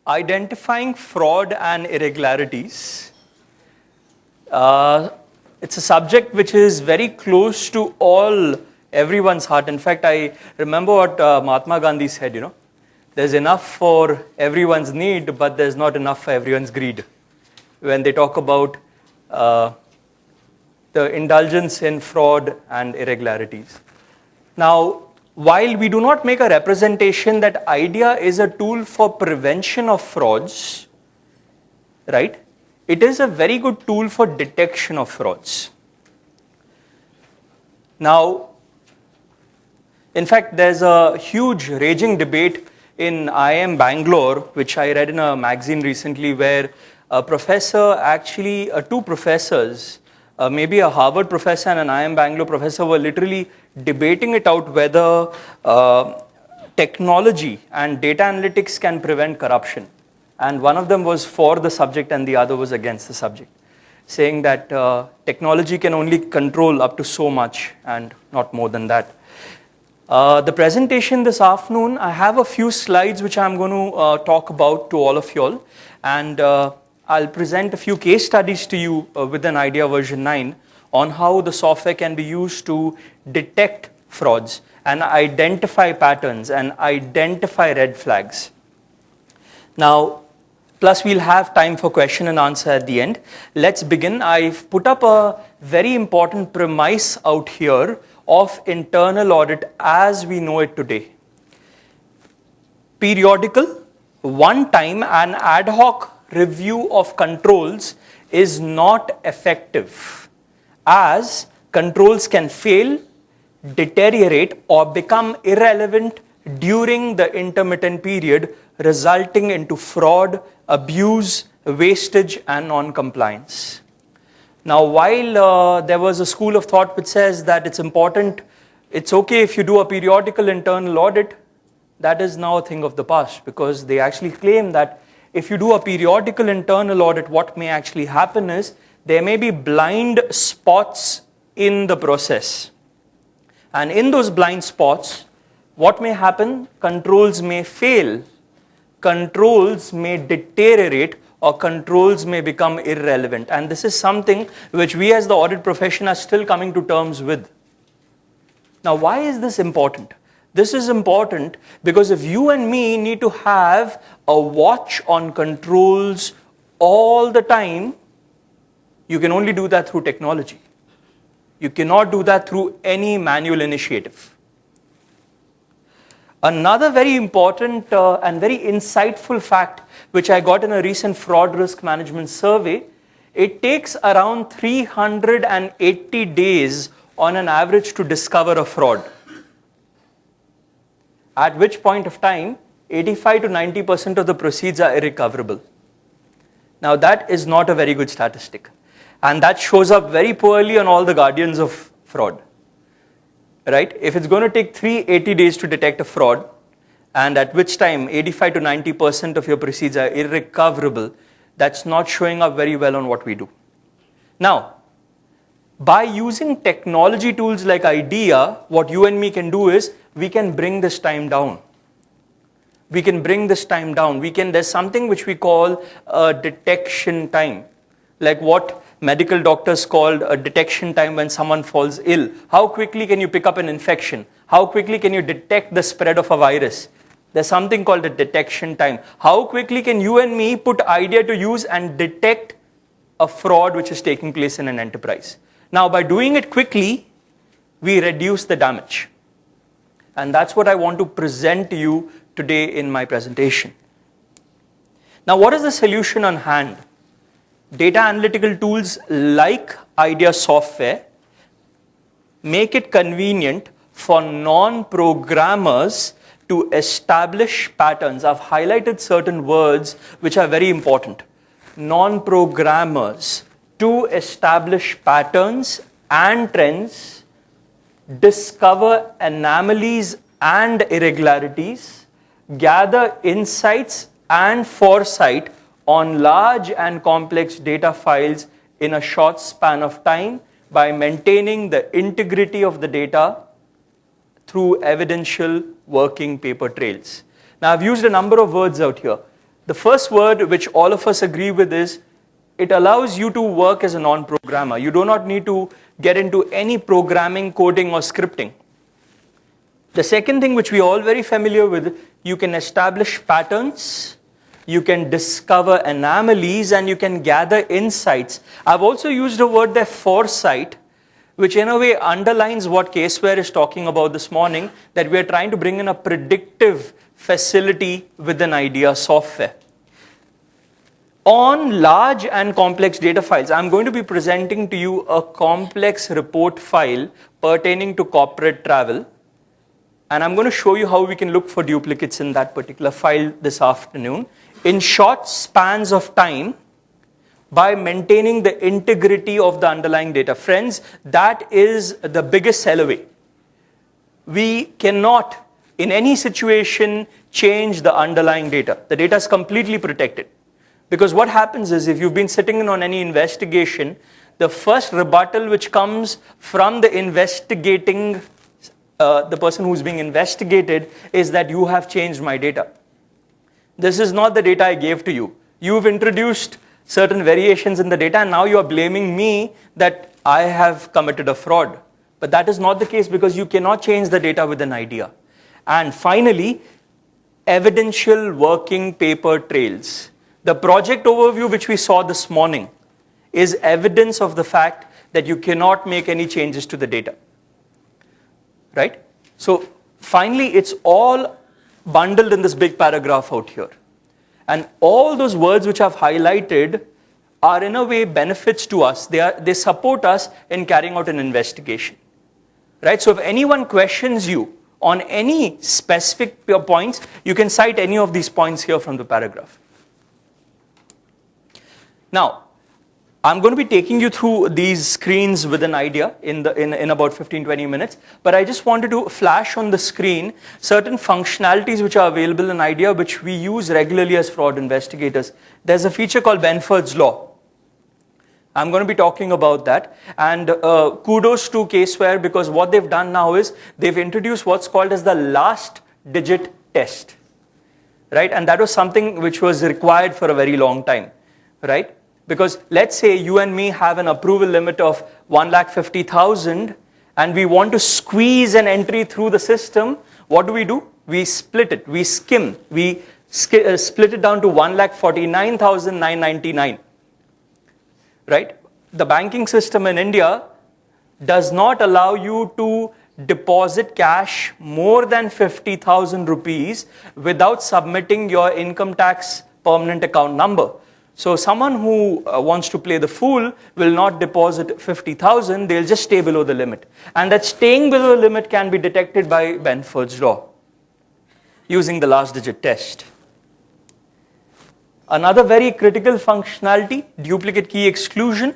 identifying fraud and irregularities. It's a subject which is very close to everyone's heart. In fact, I remember what Mahatma Gandhi said, there's enough for everyone's need, but there's not enough for everyone's greed. When they talk about the indulgence in fraud and irregularities. Now, while we do not make a representation that IDEA is a tool for prevention of frauds, right? It is a very good tool for detection of frauds. Now, in fact, there's a huge raging debate in IIM Bangalore, which I read in a magazine recently, where a professor, actually two professors, maybe a Harvard professor and an IIM Bangalore professor, were literally debating it out whether technology and data analytics can prevent corruption. And one of them was for the subject and the other was against the subject, saying that technology can only control up to so much and not more than that. The presentation this afternoon, I have a few slides which I'm going to talk about to all of you all. And I'll present a few case studies to you within IDEA version 9 on how the software can be used to detect frauds and identify patterns and identify red flags. Now, plus we'll have time for question and answer at the end. Let's begin. I've put up a very important premise out here of internal audit as we know it today. Periodical, one-time and ad hoc review of controls is not effective, as controls can fail, deteriorate, or become irrelevant during the intermittent period, resulting into fraud, abuse, wastage, and non-compliance. Now, while there was a school of thought which says that it's okay if you do a periodical internal audit, that is now a thing of the past, because they actually claim that if you do a periodical internal audit, what may actually happen is there may be blind spots in the process. And in those blind spots, what may happen? Controls may fail, controls may deteriorate, or controls may become irrelevant. And this is something which we as the audit profession are still coming to terms with. Now, why is this important? This is important because if you and me need to have a watch on controls all the time, you can only do that through technology. You cannot do that through any manual initiative. Another very important and very insightful fact which I got in a recent fraud risk management survey, it takes around 380 days on an average to discover a fraud. At which point of time, 85 to 90% of the proceeds are irrecoverable. Now that is not a very good statistic. And that shows up very poorly on all the guardians of fraud. Right? If it's going to take 380 days to detect a fraud, and at which time 85 to 90% of your proceeds are irrecoverable, that's not showing up very well on what we do. Now, by using technology tools like IDEA, what you and me can do is, we can bring this time down. We can bring this time down. There's something which we call a detection time. Like what medical doctors called a detection time when someone falls ill. How quickly can you pick up an infection? How quickly can you detect the spread of a virus? There's something called a detection time. How quickly can you and me put IDEA to use and detect a fraud which is taking place in an enterprise? Now, by doing it quickly, we reduce the damage. And that's what I want to present to you today in my presentation. Now, what is the solution on hand? Data analytical tools like IDEA software make it convenient for non-programmers to establish patterns. I've highlighted certain words which are very important. Non-programmers to establish patterns and trends, discover anomalies and irregularities, gather insights and foresight on large and complex data files in a short span of time by maintaining the integrity of the data through evidential working paper trails. Now, I've used a number of words out here. The first word which all of us agree with is it allows you to work as a non-programmer. You do not need to get into any programming, coding or scripting. The second thing which we are all very familiar with, you can establish patterns, you can discover anomalies, and you can gather insights. I've also used a word there, foresight, which in a way underlines what Caseware is talking about this morning, that we are trying to bring in a predictive facility with an idea software. On large and complex data files, I'm going to be presenting to you a complex report file pertaining to corporate travel. And I'm going to show you how we can look for duplicates in that particular file this afternoon in short spans of time by maintaining the integrity of the underlying data. Friends, that is the biggest sell away. We cannot, in any situation, change the underlying data. The data is completely protected. Because what happens is, if you've been sitting in on any investigation, the first rebuttal which comes from the investigating, the person who's being investigated, is that you have changed my data. This is not the data I gave to you. You've introduced certain variations in the data, and now you are blaming me that I have committed a fraud. But that is not the case, because you cannot change the data with an idea. And finally, evidential working paper trails. The project overview which we saw this morning is evidence of the fact that you cannot make any changes to the data. Right? So finally, it's all bundled in this big paragraph out here. And all those words which I've highlighted are in a way benefits to us. They support us in carrying out an investigation. Right? So if anyone questions you on any specific points, you can cite any of these points here from the paragraph. Now, I'm going to be taking you through these screens with an idea in about 15-20 minutes, but I just wanted to flash on the screen certain functionalities which are available in IDEA, which we use regularly as fraud investigators. There's a feature called Benford's Law. I'm going to be talking about that, and kudos to Caseware, because what they've done now is they've introduced what's called as the last digit test, right? And that was something which was required for a very long time, right? Because let's say you and me have an approval limit of 1,50,000 and we want to squeeze an entry through the system. What do? We split it, we skim, we split it down to 1,49,999. Right? The banking system in India does not allow you to deposit cash more than 50,000 rupees without submitting your income tax permanent account number. So someone who wants to play the fool will not deposit 50,000, they'll just stay below the limit. And that staying below the limit can be detected by Benford's Law using the last digit test. Another very critical functionality, duplicate key exclusion.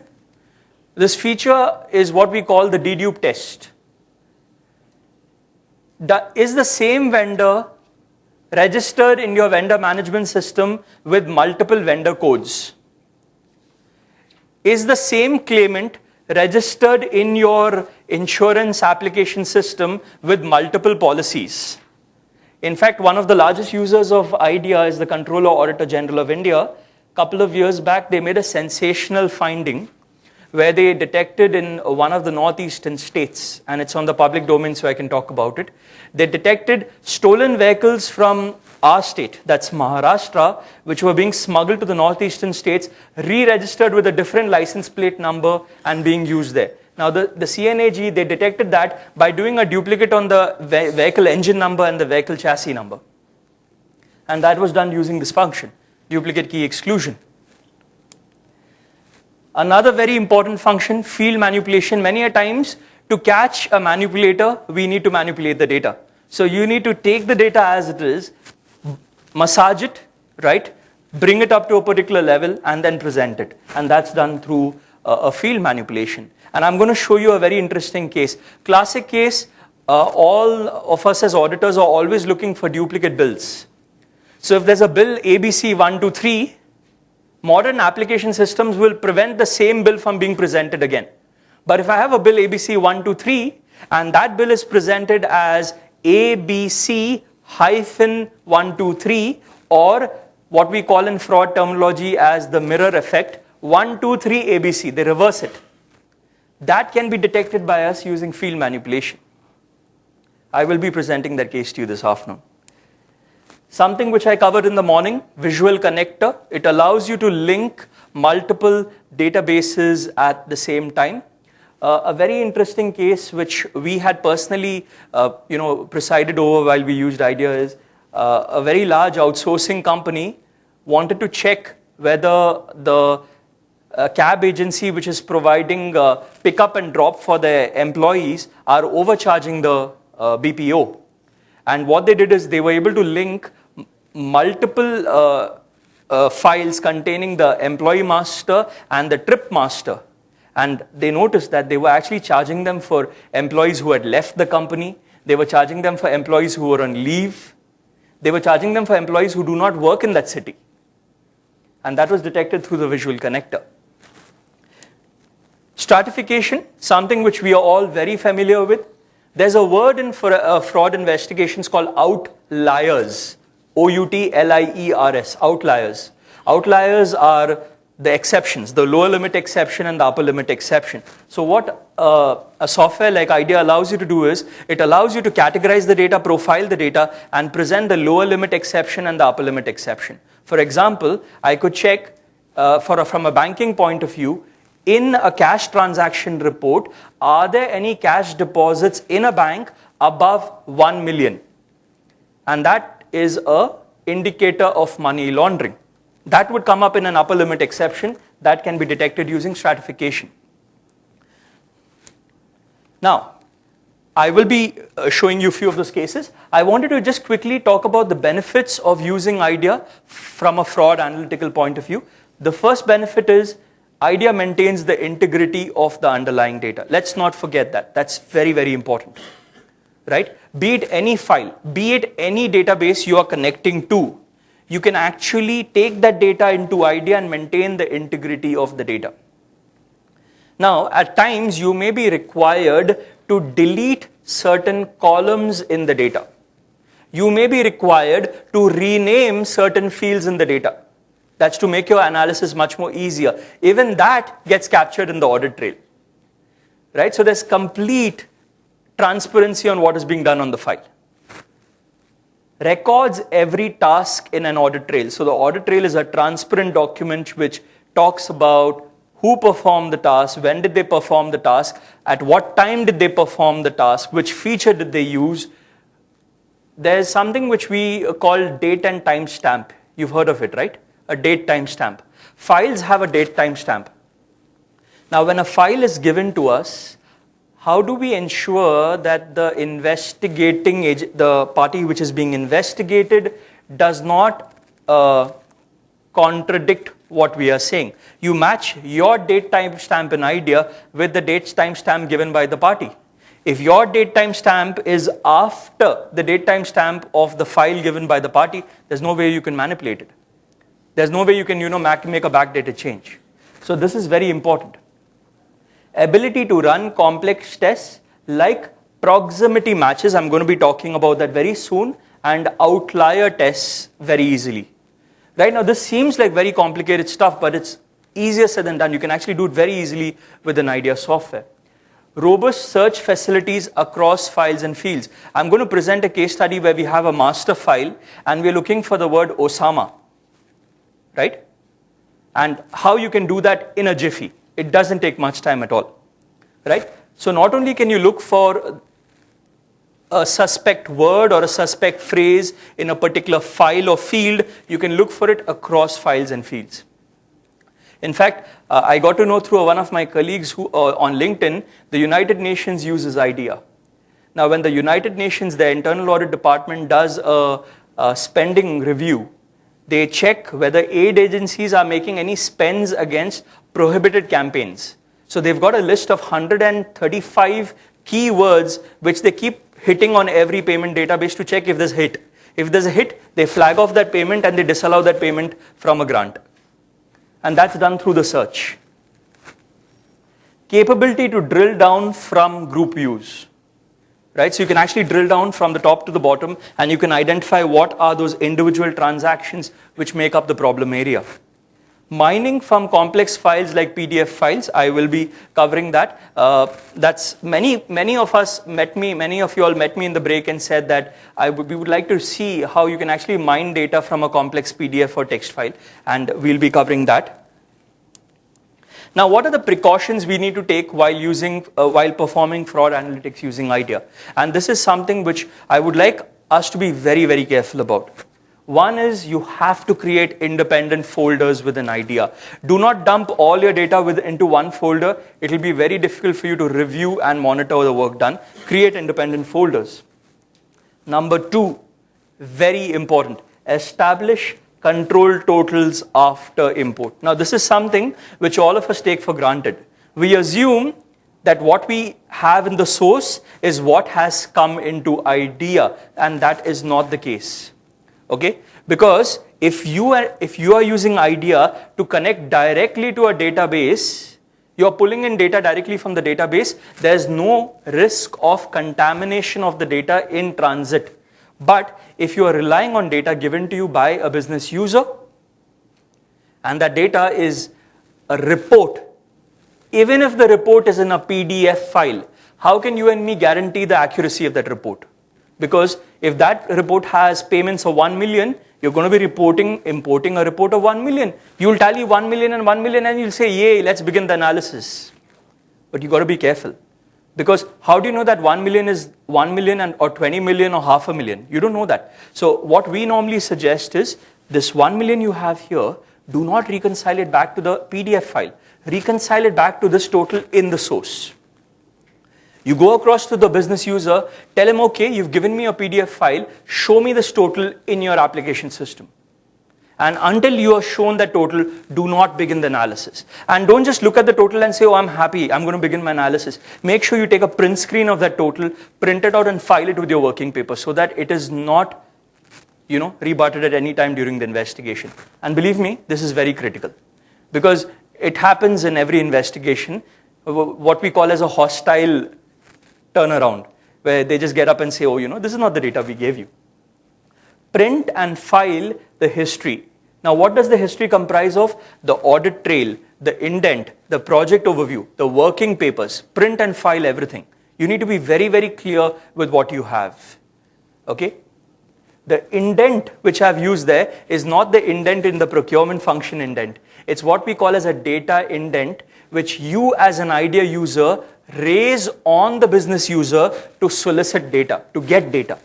This feature is what we call the dedupe test. Is the same vendor registered in your vendor management system with multiple vendor codes? Is the same claimant registered in your insurance application system with multiple policies? In fact, one of the largest users of IDEA is the Controller Auditor General of India. A couple of years back, they made a sensational finding where they detected in one of the northeastern states, and it's on the public domain so I can talk about it. They detected stolen vehicles from our state, that's Maharashtra, which were being smuggled to the northeastern states, re-registered with a different license plate number and being used there. Now the CNAG, they detected that by doing a duplicate on the vehicle engine number and the vehicle chassis number. And that was done using this function, duplicate key exclusion. Another very important function, field manipulation. Many a times, to catch a manipulator, we need to manipulate the data. So you need to take the data as it is, massage it, right? Bring it up to a particular level and then present it. And that's done through a field manipulation. And I'm going to show you a very interesting case. Classic case, all of us as auditors are always looking for duplicate bills. So if there's a bill ABC 123, modern application systems will prevent the same bill from being presented again. But if I have a bill ABC 123 and that bill is presented as ABC-123 or what we call in fraud terminology as the mirror effect, 1, 2, 3, ABC, they reverse it. That can be detected by us using field manipulation. I will be presenting that case to you this afternoon. Something which I covered in the morning, visual connector. It allows you to link multiple databases at the same time. A very interesting case which we had personally presided over while we used IDEA is a very large outsourcing company wanted to check whether the cab agency which is providing pickup and drop for their employees are overcharging the BPO. And what they did is they were able to link multiple files containing the employee master and the trip master. And they noticed that they were actually charging them for employees who had left the company. They were charging them for employees who were on leave. They were charging them for employees who do not work in that city. And that was detected through the visual connector. Stratification, something which we are all very familiar with. There's a word in fraud investigations called outliers. OUTLIERS, outliers. Outliers are the exceptions, the lower limit exception and the upper limit exception. So what a software like IDEA allows you to do is, it allows you to categorize the data, profile the data, and present the lower limit exception and the upper limit exception. For example, I could check from a banking point of view, in a cash transaction report, are there any cash deposits in a bank above 1 million? And that is an indicator of money laundering. That would come up in an upper limit exception that can be detected using stratification. Now, I will be showing you a few of those cases. I wanted to just quickly talk about the benefits of using IDEA from a fraud analytical point of view. The first benefit is IDEA maintains the integrity of the underlying data. Let's not forget that. That's very, very important. Right? Be it any file, be it any database you are connecting to, you can actually take that data into IDEA and maintain the integrity of the data. Now, at times you may be required to delete certain columns in the data. You may be required to rename certain fields in the data. That's to make your analysis much more easier. Even that gets captured in the audit trail. Right? So there's complete transparency on what is being done on the file. Records every task in an audit trail. So the audit trail is a transparent document which talks about who performed the task, when did they perform the task, at what time did they perform the task, which feature did they use. There's something which we call date and time stamp. You've heard of it, right? A date time stamp. Files have a date time stamp. Now, when a file is given to us, how do we ensure that the the party which is being investigated does not contradict what we are saying? You match your date timestamp in IDEA with the date timestamp given by the party. If your date timestamp is after the date timestamp of the file given by the party, there's no way you can manipulate it. There's no way you can, make a backdated change. So this is very important. Ability to run complex tests like proximity matches, I'm going to be talking about that very soon, and outlier tests very easily. Right now, this seems like very complicated stuff, but it's easier said than done. You can actually do it very easily with an IDEA software. Robust search facilities across files and fields. I'm going to present a case study where we have a master file and we're looking for the word Osama. Right? And how you can do that in a jiffy. It doesn't take much time at all. Right? So not only can you look for a suspect word or a suspect phrase in a particular file or field, you can look for it across files and fields. In fact, I got to know through one of my colleagues who on LinkedIn, the United Nations uses IDEA. Now, when the United Nations, their internal audit department does a spending review, they check whether aid agencies are making any spends against prohibited campaigns. So they've got a list of 135 keywords which they keep hitting on every payment database to check if there's a hit. If there's a hit, they flag off that payment and they disallow that payment from a grant. And that's done through the search. Capability to drill down from group views. right? So you can actually drill down from the top to the bottom and you can identify what are those individual transactions which make up the problem area. Mining from complex files like PDF files, I will be covering that. That's many of you all met me in the break and said that we would like to see how you can actually mine data from a complex PDF or text file, and we'll be covering that. Now, what are the precautions we need to take while performing fraud analytics using IDEA? And this is something which I would like us to be very, very careful about. One is you have to create independent folders within IDEA. Do not dump all your data into one folder. It will be very difficult for you to review and monitor the work done. Create independent folders. Number 2, very important, establish control totals after import. Now, this is something which all of us take for granted. We assume that what we have in the source is what has come into IDEA, and that is not the case. Okay? Because if you are using IDEA to connect directly to a database, you are pulling in data directly from the database, there's no risk of contamination of the data in transit. But if you are relying on data given to you by a business user, and that data is a report, even if the report is in a PDF file, how can you and me guarantee the accuracy of that report? Because if that report has payments of 1 million, you're going to be importing a report of 1 million. You'll tally 1 million and 1 million and you'll say, yay, let's begin the analysis. But you got to be careful. Because how do you know that 1 million is 1 million or 20 million or half a million? You don't know that. So what we normally suggest is this 1 million you have here, do not reconcile it back to the PDF file. Reconcile it back to this total in the source. You go across to the business user, tell him, okay, you've given me a PDF file, show me this total in your application system. And until you are shown that total, do not begin the analysis. And don't just look at the total and say, oh, I'm happy, I'm going to begin my analysis. Make sure you take a print screen of that total, print it out and file it with your working paper so that it is not, rebutted at any time during the investigation. And believe me, this is very critical. Because it happens in every investigation, what we call as a hostile turnaround, where they just get up and say, oh, this is not the data we gave you. Print and file the history. Now, what does the history comprise of? The audit trail, the indent, the project overview, the working papers. Print and file everything. You need to be very, very clear with what you have. Okay? The indent which I've used there is not the indent in the procurement function indent. It's what we call as a data indent, which you as an IDEA user raise on the business user to solicit data, to get data.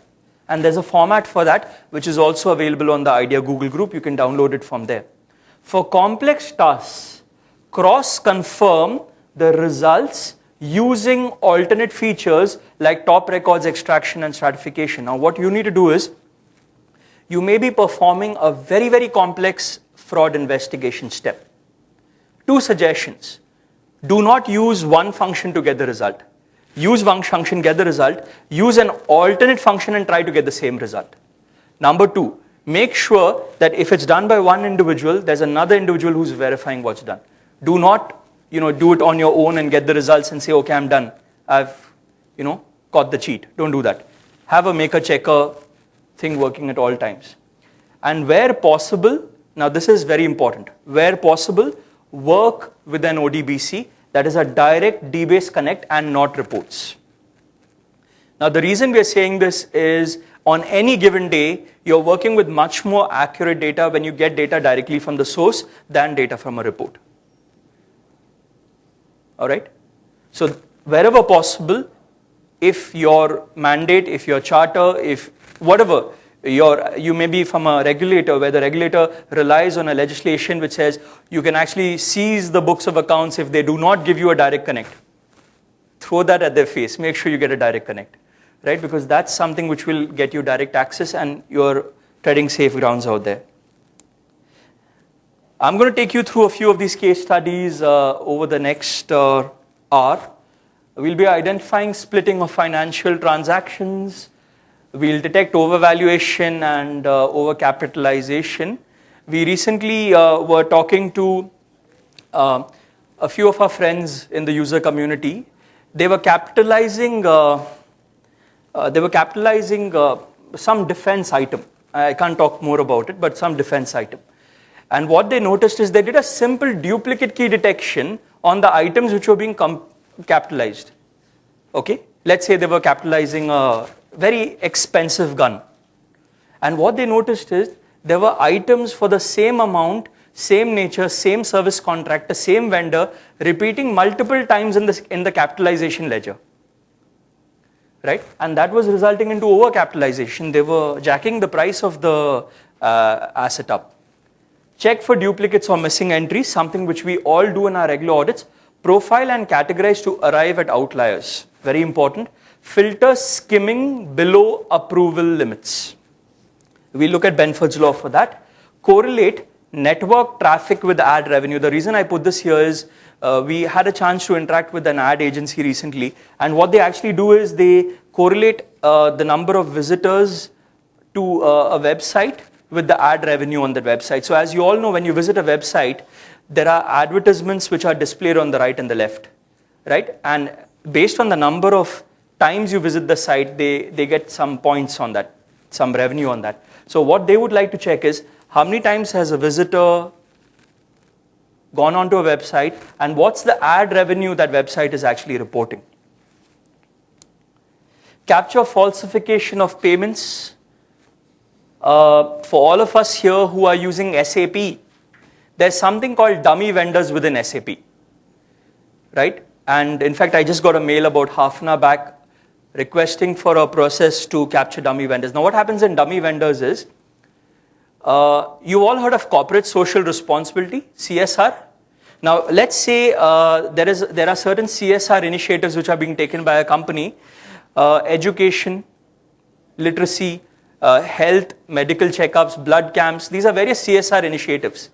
And there's a format for that, which is also available on the IDEA Google group. You can download it from there. For complex tasks, cross-confirm the results using alternate features like top records extraction and stratification. Now, what you need to do is, you may be performing a very, very complex fraud investigation step. 2 suggestions. Do not use one function to get the result. Use one function, get the result. Use an alternate function and try to get the same result. Number 2, make sure that if it's done by one individual, there's another individual who's verifying what's done. Do not, do it on your own and get the results and say, okay, I'm done. I've, caught the cheat. Don't do that. Have a maker-checker thing working at all times. And where possible, now this is very important, where possible, work with an ODBC. That is a direct DBase connect and not reports. Now, the reason we are saying this is on any given day, you're working with much more accurate data when you get data directly from the source than data from a report. All right? So, wherever possible, if your mandate, if your charter, if whatever, you may be from a regulator where the regulator relies on a legislation which says you can actually seize the books of accounts if they do not give you a direct connect. Throw that at their face. Make sure you get a direct connect, right? Because that's something which will get you direct access and you're treading safe grounds out there. I'm going to take you through a few of these case studies over the next hour. We'll be identifying splitting of financial transactions. We'll detect overvaluation and overcapitalization. We recently were talking to a few of our friends in the user community. They were capitalizing they were capitalizing some defense item. I can't talk more about it, but some defense item. And what they noticed is they did a simple duplicate key detection on the items which were being capitalized. Okay, let's say they were capitalizing a very expensive gun. And what they noticed is there were items for the same amount, same nature, same service contractor, same vendor, repeating multiple times in the capitalization ledger. Right? And that was resulting into overcapitalization. They were jacking the price of the asset up. Check for duplicates or missing entries, something which we all do in our regular audits. Profile and categorize to arrive at outliers. Very important. Filter skimming below approval limits. We look at Benford's law for that. Correlate network traffic with ad revenue. The reason I put this here is we had a chance to interact with an ad agency recently, and what they actually do is they correlate the number of visitors to a website with the ad revenue on that website. So as you all know, when you visit a website, there are advertisements which are displayed on the right and the left, right? And based on the number of times you visit the site, they get some points on that, some revenue on that. So what they would like to check is how many times has a visitor gone onto a website and what's the ad revenue that website is actually reporting. Capture falsification of payments. For all of us here who are using SAP, there's something called dummy vendors within SAP, right? And in fact, I just got a mail about half an hour back requesting for a process to capture dummy vendors. Now what happens in dummy vendors is, you all heard of corporate social responsibility, CSR. Now let's say there are certain CSR initiatives which are being taken by a company, education, literacy, health, medical checkups, blood camps. These are various CSR initiatives.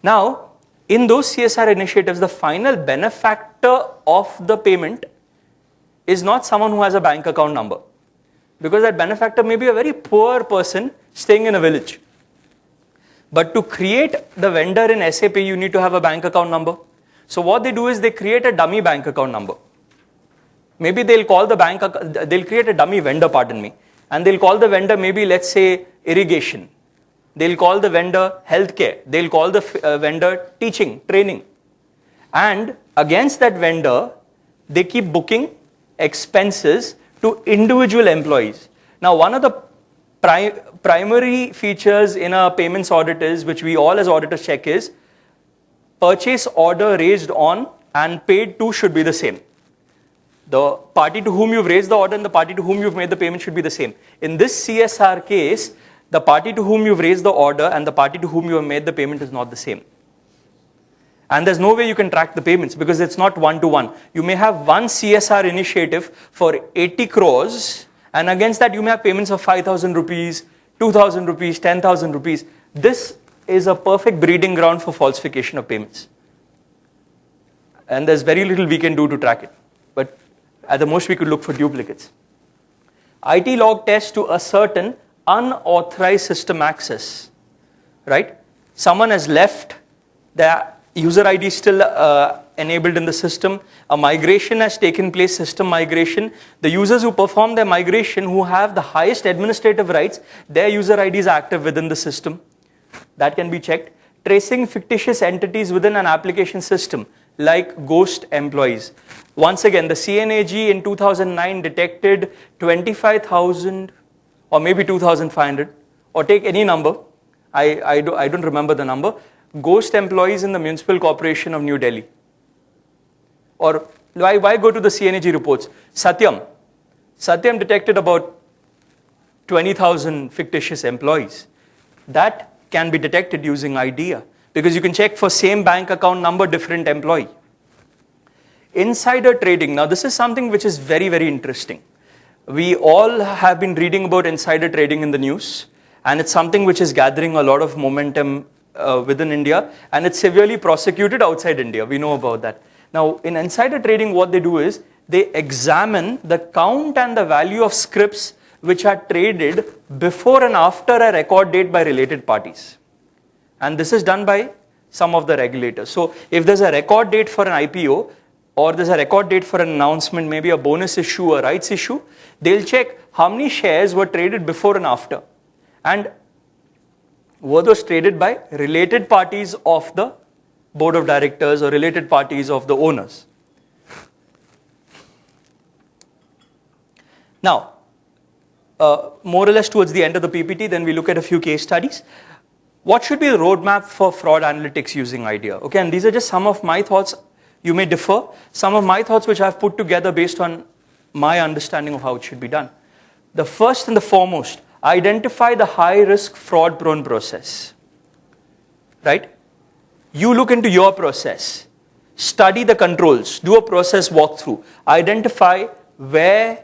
Now, in those CSR initiatives, the final benefactor of the payment is not someone who has a bank account number, because that benefactor may be a very poor person staying in a village. But to create the vendor in SAP, you need to have a bank account number. So what they do is they create a dummy bank account number. Maybe they'll call the bank, they'll create a dummy vendor, pardon me, and they'll call the vendor maybe, let's say, irrigation. They'll call the vendor healthcare. They'll call the vendor teaching, training. And against that vendor, they keep booking expenses to individual employees. Now, one of the primary features in a payments audit is, which we all as auditors check, is purchase order raised on and paid to should be the same. The party to whom you've raised the order and the party to whom you've made the payment should be the same. In this CSR case, the party to whom you've raised the order and the party to whom you have made the payment is not the same. And there's no way you can track the payments because it's not one-to-one. You may have one CSR initiative for 80 crores, and against that you may have payments of 5,000 rupees, 2,000 rupees, 10,000 rupees. This is a perfect breeding ground for falsification of payments. And there's very little we can do to track it. But at the most we could look for duplicates. IT log test to ascertain unauthorized system access, right? Someone has left, their user ID is still enabled in the system, a migration has taken place, system migration. The users who perform their migration, who have the highest administrative rights, their user ID is active within the system. That can be checked. Tracing fictitious entities within an application system, like ghost employees. Once again, the CNAG in 2009 detected 25,000 or maybe 2,500, or take any number, I don't remember the number, ghost employees in the Municipal Corporation of New Delhi. Or why go to the CNAG reports? Satyam detected about 20,000 fictitious employees. That can be detected using IDEA, because you can check for same bank account number, different employee. Insider trading. Now this is something which is very, very interesting. We all have been reading about insider trading in the news, and it's something which is gathering a lot of momentum within India, and it's severely prosecuted outside India. We know about that. Now, in insider trading, what they do is they examine the count and the value of scripts which are traded before and after a record date by related parties. And this is done by some of the regulators. So, if there's a record date for an IPO, or there's a record date for an announcement, maybe a bonus issue, a rights issue, they'll check how many shares were traded before and after. And were those traded by related parties of the board of directors or related parties of the owners. Now, more or less towards the end of the PPT, then we look at a few case studies. What should be the roadmap for fraud analytics using IDEA? Okay, and these are just some of my thoughts. You may differ. Some of my thoughts which I've put together based on my understanding of how it should be done. The first and the foremost, identify the high-risk fraud-prone process. Right? You look into your process, study the controls, do a process walkthrough, identify where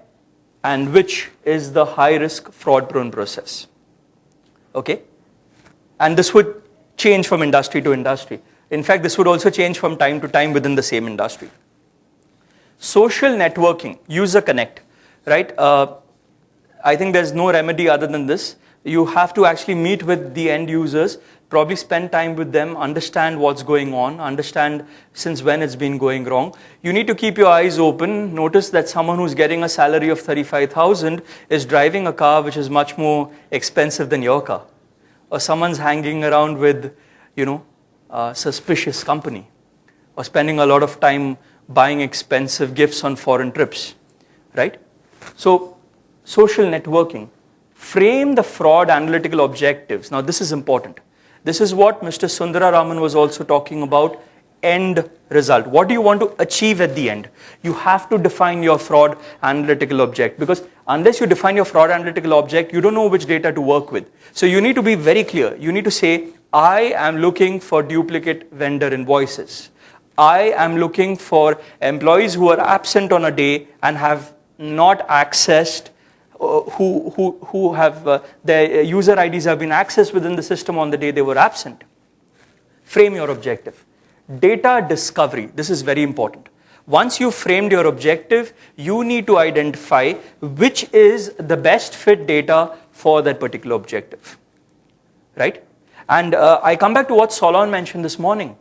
and which is the high-risk fraud-prone process. Okay? And this would change from industry to industry. In fact, this would also change from time to time within the same industry. Social networking, user connect, right? I think there's no remedy other than this. You have to actually meet with the end users, probably spend time with them, understand what's going on, understand since when it's been going wrong. You need to keep your eyes open. Notice that someone who's getting a salary of 35,000 is driving a car which is much more expensive than your car. Or someone's hanging around with, suspicious company. Or spending a lot of time buying expensive gifts on foreign trips, right? So, social networking. Frame the fraud analytical objectives. Now, this is important. This is what Mr. Sundararaman was also talking about, end result. What do you want to achieve at the end? You have to define your fraud analytical object, because unless you define your fraud analytical object, you don't know which data to work with. So you need to be very clear. You need to say, I am looking for duplicate vendor invoices. I am looking for employees who are absent on a day and have not accessed, who have their user IDs have been accessed within the system on the day they were absent. Frame your objective. Data discovery, this is very important. Once you've framed your objective, you need to identify which is the best fit data for that particular objective, right? And I come back to what Solon mentioned this morning.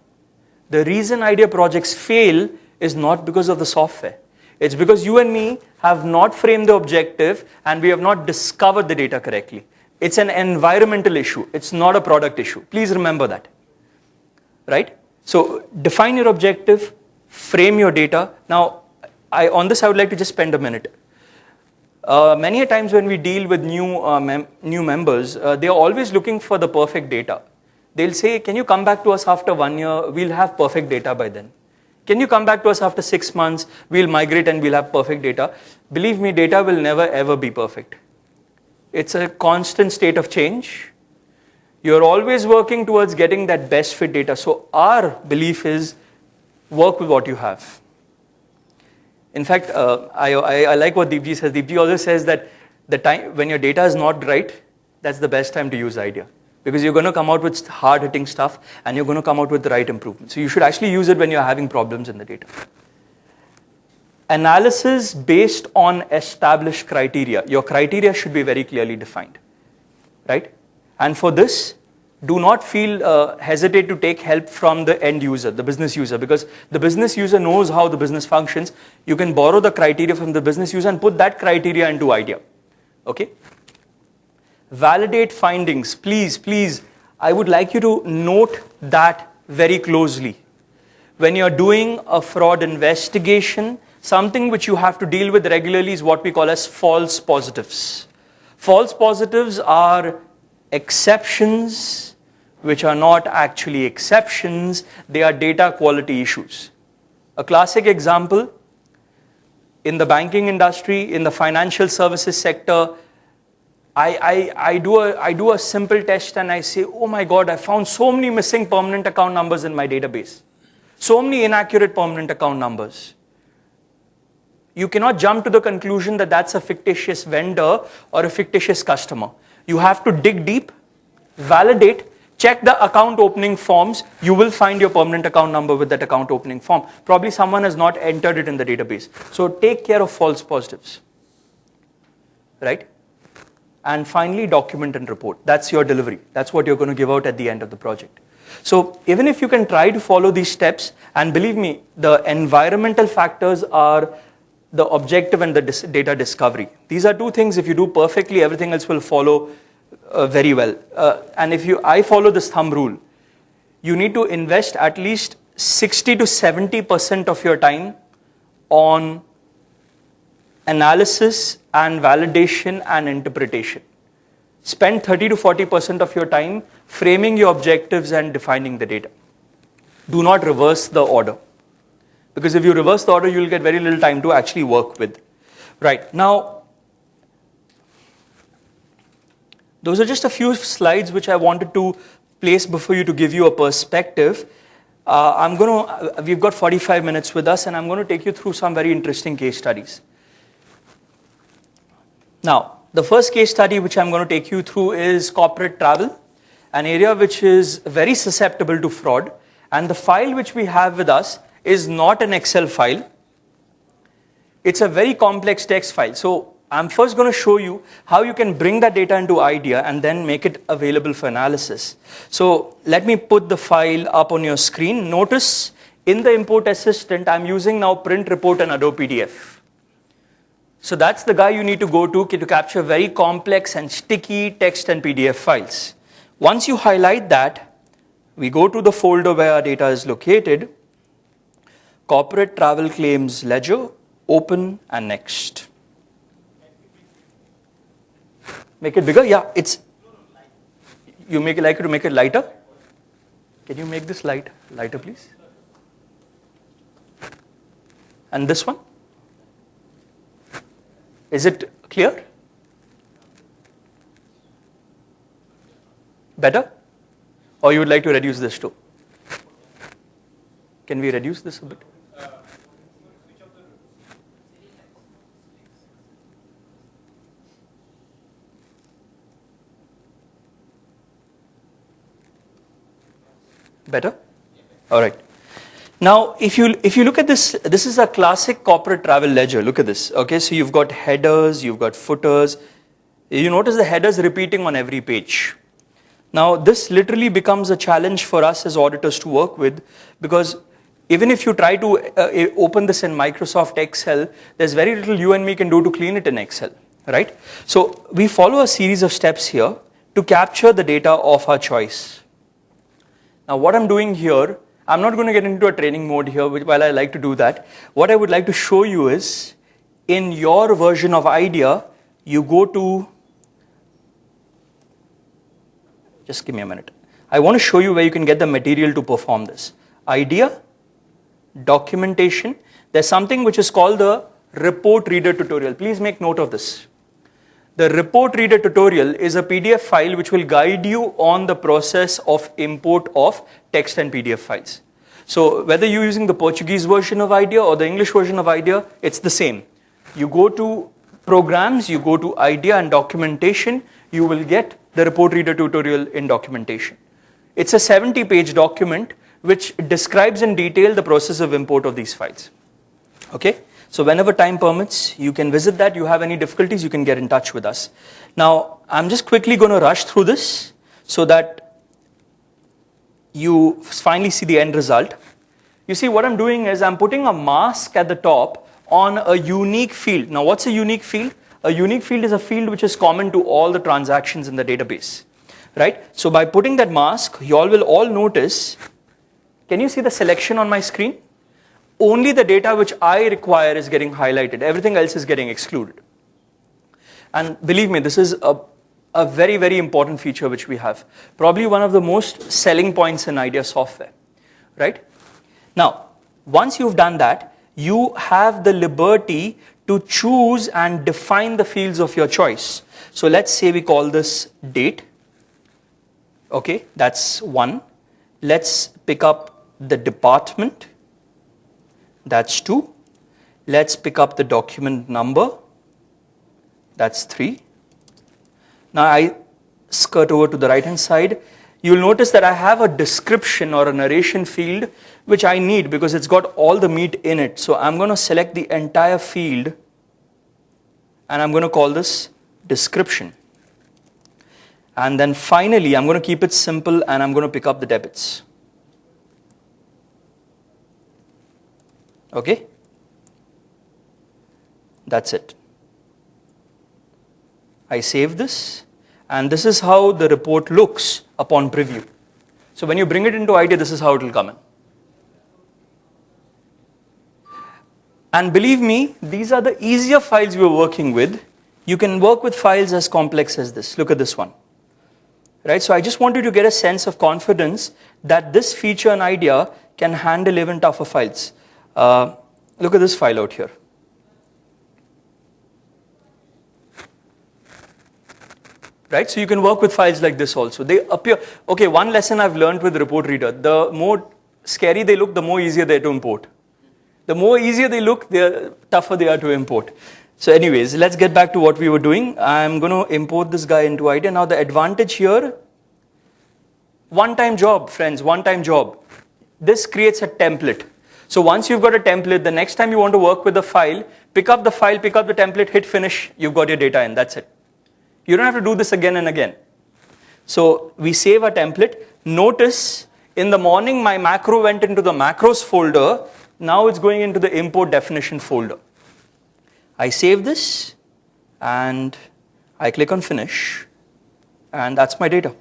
The reason IDEA projects fail is not because of the software. It's because you and me have not framed the objective and we have not discovered the data correctly. It's an environmental issue. It's not a product issue. Please remember that, right? So define your objective, frame your data. Now, on this I would like to just spend a minute. Many a times when we deal with new members, they are always looking for the perfect data. They'll say, can you come back to us after 1 year? We'll have perfect data by then. Can you come back to us after 6 months? We'll migrate and we'll have perfect data. Believe me, data will never ever be perfect. It's a constant state of change. You're always working towards getting that best fit data. So our belief is work with what you have. In fact, I like what Deepji says. Deepji also says that the time when your data is not right, that's the best time to use IDEA. Because you're going to come out with hard-hitting stuff and you're going to come out with the right improvements. So you should actually use it when you're having problems in the data. Analysis based on established criteria. Your criteria should be very clearly defined, right? And for this, do not feel hesitate to take help from the end user, the business user, because the business user knows how the business functions. You can borrow the criteria from the business user and put that criteria into IDEA, okay? Validate findings. Please, I would like you to note that very closely. When you're doing a fraud investigation, something which you have to deal with regularly is what we call as false positives. False positives are exceptions which are not actually exceptions. They are data quality issues. A classic example, in the banking industry, in the financial services sector, I do a simple test and I say, oh my God, I found so many missing permanent account numbers in my database. So many inaccurate permanent account numbers. You cannot jump to the conclusion that that's a fictitious vendor or a fictitious customer. You have to dig deep, validate, check the account opening forms. You will find your permanent account number with that account opening form. Probably someone has not entered it in the database. So take care of false positives, right? And finally, document and report. That's your delivery. That's what you're going to give out at the end of the project. So even if you can try to follow these steps, and believe me, the environmental factors are the objective and the data discovery. These are two things. If you do perfectly, everything else will follow very well. And I follow this thumb rule. You need to invest at least 60 to 70% of your time on analysis and validation and interpretation. Spend 30 to 40% of your time framing your objectives and defining the data. Do not reverse the order. Because if you reverse the order, you will get very little time to actually work with. Right, now, those are just a few slides which I wanted to place before you to give you a perspective. We've got 45 minutes with us, and I'm going to take you through some very interesting case studies. Now, the first case study which I'm going to take you through is corporate travel, an area which is very susceptible to fraud. And the file which we have with us is not an Excel file. It's a very complex text file. So I'm first going to show you how you can bring that data into IDEA and then make it available for analysis. So let me put the file up on your screen. Notice in the import assistant, I'm using now print report and Adobe PDF. So that's the guy you need to go to capture very complex and sticky text and PDF files. Once you highlight that, we go to the folder where our data is located, corporate travel claims ledger, open and next. Make it bigger? Yeah, you make it like to make it lighter? Can you make this lighter please? And this one? Is it clear? Better? Or you would like to reduce this too? Can we reduce this a bit? Better? All right. Now, if you look at this, this is a classic corporate travel ledger. Look at this. Okay, so you've got headers, you've got footers. You notice the headers repeating on every page. Now, this literally becomes a challenge for us as auditors to work with, because even if you try to open this in Microsoft Excel, there's very little you and me can do to clean it in Excel, right? So we follow a series of steps here to capture the data of our choice. Now, what I'm doing here, I'm not going to get into a training mode here, while I like to do that. What I would like to show you is, in your version of IDEA, you go to, just give me a minute. I want to show you where you can get the material to perform this. IDEA, documentation. There's something which is called the report reader tutorial. Please make note of this. The report reader tutorial is a PDF file which will guide you on the process of import of text and PDF files. So whether you're using the Portuguese version of IDEA or the English version of IDEA, it's the same. You go to programs, you go to IDEA and documentation, you will get the report reader tutorial in documentation. It's a 70-page document which describes in detail the process of import of these files. Okay? So whenever time permits, you can visit that. You have any difficulties, you can get in touch with us. Now, I'm just quickly going to rush through this so that you finally see the end result. You see, what I'm doing is I'm putting a mask at the top on a unique field. Now, what's a unique field? A unique field is a field which is common to all the transactions in the database, right? So by putting that mask, you all will all notice, can you see the selection on my screen? Only the data which I require is getting highlighted. Everything else is getting excluded. And believe me, this is a very, very important feature which we have. Probably one of the most selling points in IDEA software, right? Now, once you've done that, you have the liberty to choose and define the fields of your choice. So let's say we call this date. Okay, that's one. Let's pick up the department. That's 2. Let's pick up the document number. That's 3. Now I skirt over to the right hand side. You'll notice that I have a description or a narration field which I need because it's got all the meat in it. So I'm going to select the entire field and I'm going to call this description. And then finally, I'm going to keep it simple and I'm going to pick up the debits. Okay? That's it. I save this, and this is how the report looks upon preview. So when you bring it into Idea, this is how it will come in. And believe me, these are the easier files we are working with. You can work with files as complex as this. Look at this one. Right? So I just want you to get a sense of confidence that this feature and Idea can handle even tougher files. Look at this file out here. Right? So you can work with files like this also. They appear, okay, one lesson I've learned with Report Reader, the more scary they look, the more easier they are to import. The more easier they look, the tougher they are to import. So anyways, let's get back to what we were doing. I'm going to import this guy into Idea. Now the advantage here, one-time job, friends, one-time job. This creates a template. So once you've got a template, the next time you want to work with the file, pick up the template, hit finish, you've got your data in, that's it. You don't have to do this again and again. So we save a template. Notice in the morning my macro went into the macros folder. Now it's going into the import definition folder. I save this and I click on finish, and that's my data.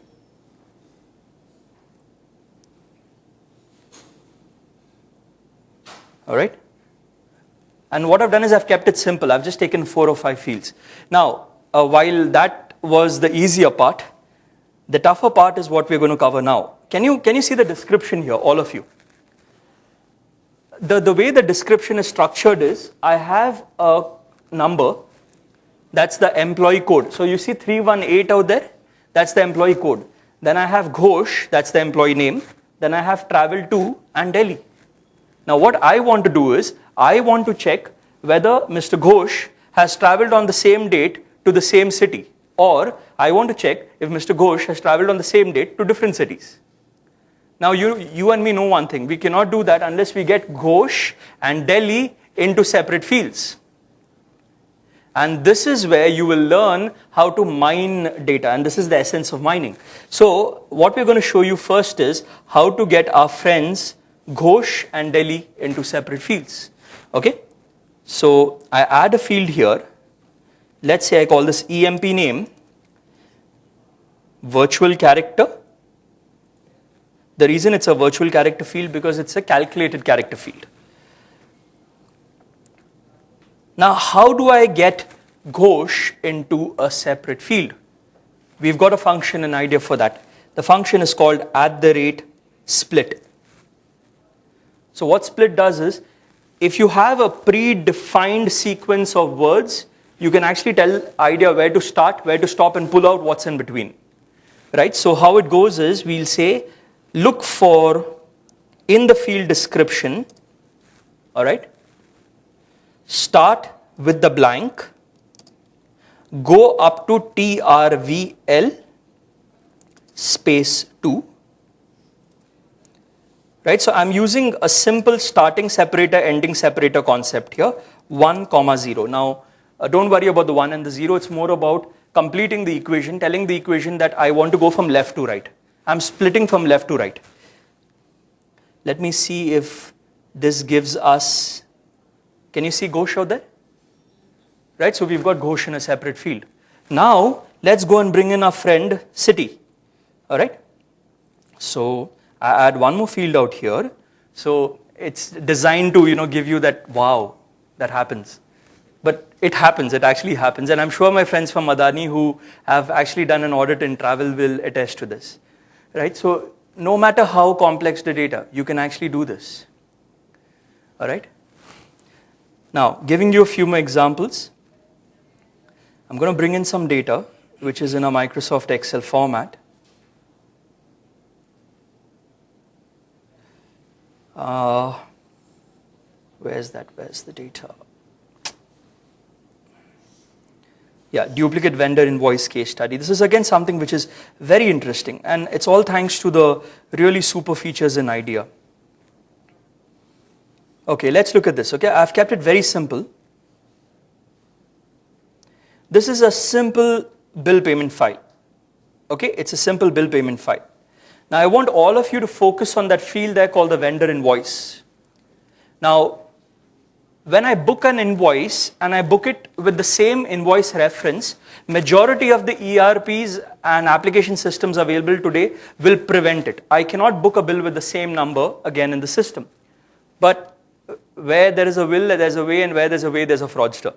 All right. And what I've done is I've kept it simple. I've just taken 4 or 5 fields. Now, while that was the easier part, the tougher part is what we're going to cover now. Can you see the description here, all of you? The way the description is structured is, I have a number, that's the employee code. So you see 318 out there, that's the employee code. Then I have Ghosh, that's the employee name. Then I have travel to and Delhi. Now what I want to do is, I want to check whether Mr. Ghosh has traveled on the same date to the same city, or I want to check if Mr. Ghosh has traveled on the same date to different cities. Now you and me know one thing, we cannot do that unless we get Ghosh and Delhi into separate fields. And this is where you will learn how to mine data, and this is the essence of mining. So what we're going to show you first is how to get our friends Ghosh and Delhi into separate fields. Okay? So I add a field here. Let's say I call this EMP name, virtual character. The reason it's a virtual character field because it's a calculated character field. Now, how do I get Ghosh into a separate field? We've got a function and idea for that. The function is called @split. So what split does is, if you have a predefined sequence of words, you can actually tell idea where to start, where to stop, and pull out what's in between. Right? So how it goes is, we'll say, look for in the field description, all right, start with the blank, go up to TRVL space 2. Right, so I'm using a simple starting separator, ending separator concept here, 1, 0. Now, don't worry about the 1 and the 0. It's more about completing the equation, telling the equation that I want to go from left to right. I'm splitting from left to right. Let me see if this gives us, can you see Ghosh out there? Right, so we've got Ghosh in a separate field. Now, let's go and bring in our friend city. All right, so I add one more field out here. So it's designed to, give you that, wow, that happens. But it happens, it actually happens. And I'm sure my friends from Adani who have actually done an audit in travel will attest to this. Right, so no matter how complex the data, you can actually do this. All right. Now, giving you a few more examples. I'm going to bring in some data, which is in a Microsoft Excel format. Where's the data? Yeah, duplicate vendor invoice case study. This is again something which is very interesting, and it's all thanks to the really super features in IDEA. Okay, let's look at this. Okay, I've kept it very simple. This is a simple bill payment file. Okay, it's a simple bill payment file. Now I want all of you to focus on that field there called the vendor invoice. Now, when I book an invoice and I book it with the same invoice reference, majority of the ERPs and application systems available today will prevent it. I cannot book a bill with the same number again in the system. But where there is a will, there's a way, and where there's a way, there's a fraudster,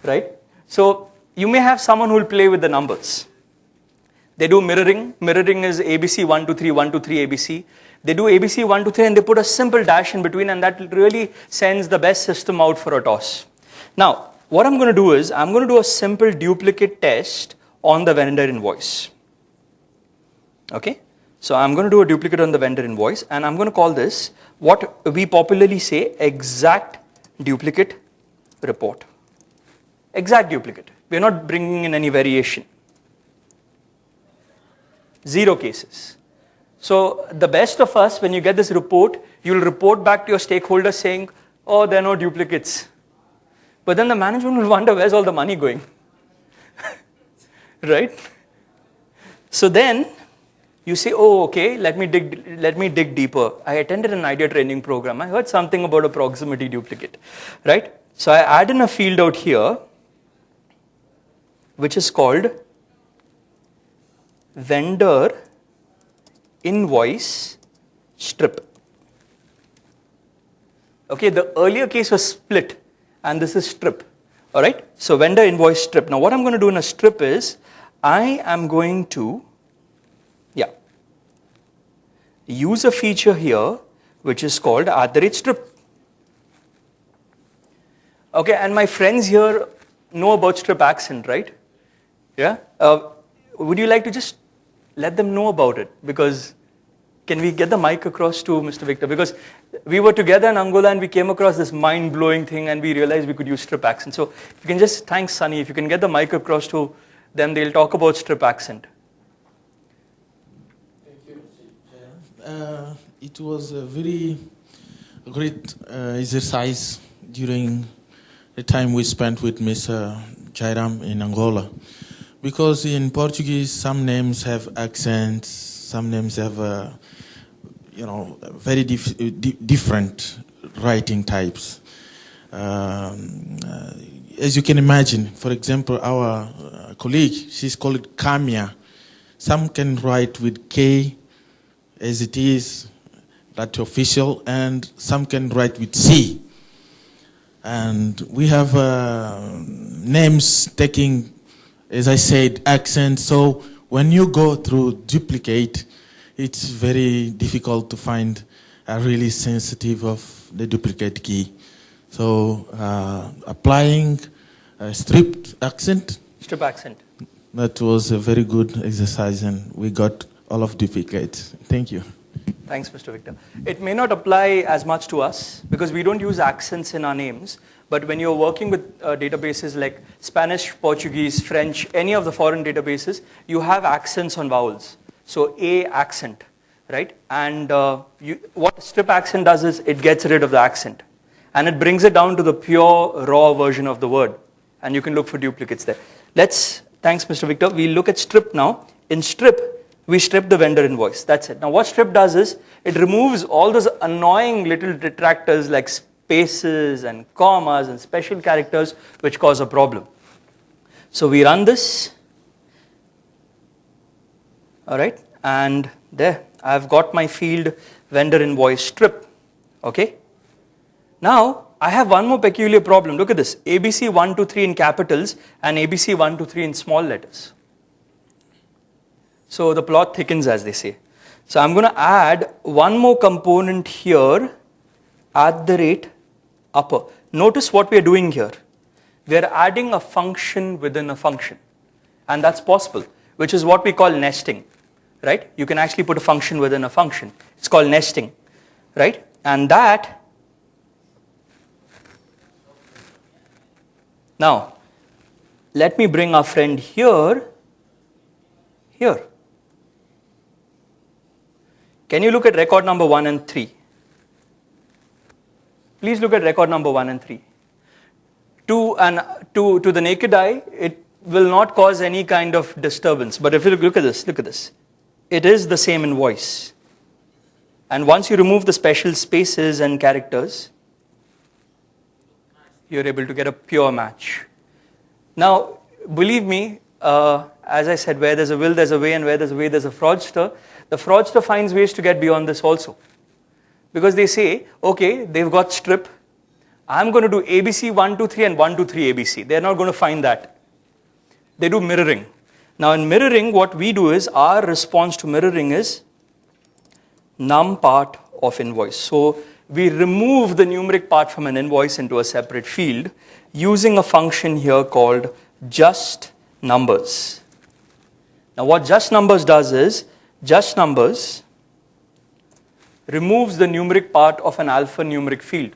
right? So you may have someone who will play with the numbers. They do mirroring. Mirroring is ABC 1, 2, 3, 1, 2, 3, ABC. They do ABC 1, 2, 3, and they put a simple dash in between, and that really sends the best system out for a toss. Now, what I'm going to do is, I'm going to do a simple duplicate test on the vendor invoice. Okay? So I'm going to do a duplicate on the vendor invoice, and I'm going to call this what we popularly say exact duplicate report. Exact duplicate. We're not bringing in any variation. 0 cases. So the best of us, when you get this report, you'll report back to your stakeholders saying, oh, there are no duplicates. But then the management will wonder, where's all the money going? Right? So then you say, oh, okay, let me dig deeper. I attended an idea training program. I heard something about a proximity duplicate. Right? So I add in a field out here, which is called vendor invoice strip. Okay, the earlier case was split, and this is strip. All right, so vendor invoice strip. Now, what I'm going to do in a strip is, I am going to, use a feature here, which is called @strip. Okay, and my friends here know about strip accent, right? Yeah. Would you like to just let them know about it? Because can we get the mic across to Mr. Victor? Because we were together in Angola and we came across this mind-blowing thing and we realized we could use strip accent. So if you can just, thanks Sunny, if you can get the mic across to them, they'll talk about strip accent. Thank you, Jairam. It was a very great exercise during the time we spent with Mr. Jairam in Angola. Because in Portuguese, some names have accents, some names have, very different writing types. As you can imagine, for example, our colleague, she's called Kamia. Some can write with K, as it is, that's official, and some can write with C. And we have names taking, as I said, accent. So when you go through duplicate, it's very difficult to find a really sensitive of the duplicate key. So applying a strip accent. That was a very good exercise, and we got all of duplicates. Thank you. Thanks, Mr. Victor. It may not apply as much to us because we don't use accents in our names. But when you're working with databases like Spanish, Portuguese, French, any of the foreign databases, you have accents on vowels. So A accent, right? And what strip accent does is it gets rid of the accent. And it brings it down to the pure, raw version of the word. And you can look for duplicates there. Thanks, Mr. Victor. We look at strip now. In strip, we strip the vendor invoice. That's it. Now what strip does is, it removes all those annoying little detractors like spaces and commas and special characters which cause a problem. So we run this. All right. And there, I've got my field vendor invoice strip. Okay. Now, I have one more peculiar problem. Look at this. ABC 1, 2, 3 in capitals and ABC 1, 2, 3 in small letters. So the plot thickens, as they say. So I'm going to add one more component here, @upper. Notice what we are doing here. We are adding a function within a function. And that's possible, which is what we call nesting. Right? You can actually put a function within a function. It's called nesting. Right? And that. Now, let me bring our friend here. Can you look at record number 1 and 3? Please look at record number 1 and 3. To the naked eye, will not cause any kind of disturbance. But if you look at this, it is the same invoice. And once you remove the special spaces and characters, you're able to get a pure match. Now, believe me, as I said, where there's a will, there's a way, and where there's a way, there's a fraudster. The fraudster finds ways to get beyond this also. Because they say, okay, they've got strip. I'm going to do ABC 1, 2, 3 and 1, 2, 3 ABC. They're not going to find that. They do mirroring. Now in mirroring, what we do is, our response to mirroring is num part of invoice. So we remove the numeric part from an invoice into a separate field using a function here called just numbers. Now what just numbers does is, just numbers removes the numeric part of an alphanumeric field.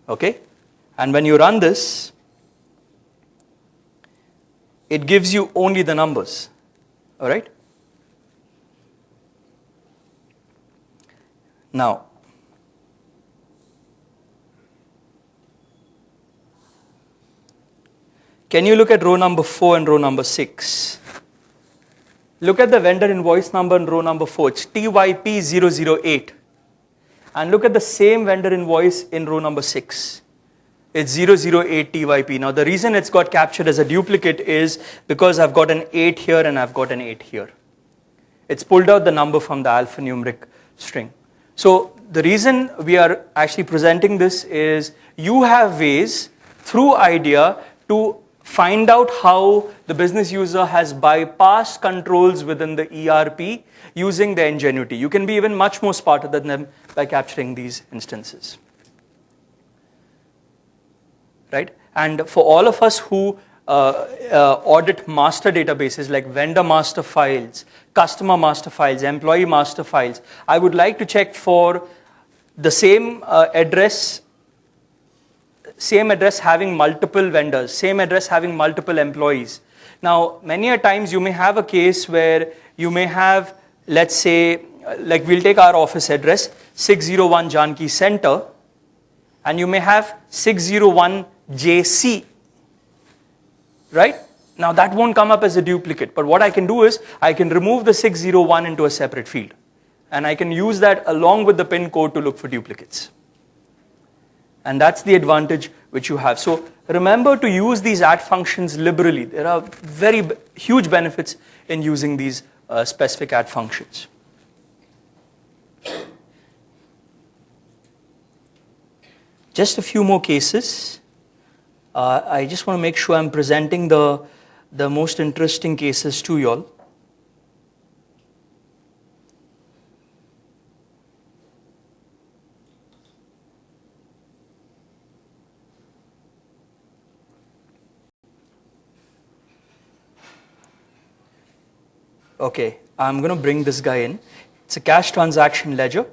Okay? And when you run this, it gives you only the numbers. All right? Now, can you look at row number 4 and row number 6? Look at the vendor invoice number in row number 4. It's TYP008. And look at the same vendor invoice in row number 6. It's 008 TYP. Now the reason it's got captured as a duplicate is because I've got an 8 here and I've got an 8 here. It's pulled out the number from the alphanumeric string. So the reason we are actually presenting this is, you have ways through IDEA to find out how the business user has bypassed controls within the ERP using their ingenuity. You can be even much more smarter than them by capturing these instances. Right? And for all of us who audit master databases like vendor master files, customer master files, employee master files, I would like to check for the same address having multiple vendors, same address having multiple employees. Now, many a times you may have a case where you may have, let's say, like we'll take our office address, 601 Janki Center, and you may have 601 JC, right? Now that won't come up as a duplicate, but what I can do is, I can remove the 601 into a separate field, and I can use that along with the pin code to look for duplicates. And that's the advantage which you have. So remember to use these add functions liberally. There are very huge benefits in using these specific add functions. Just a few more cases. I just want to make sure I'm presenting the most interesting cases to you all. Okay, I'm going to bring this guy in. It's a cash transaction ledger.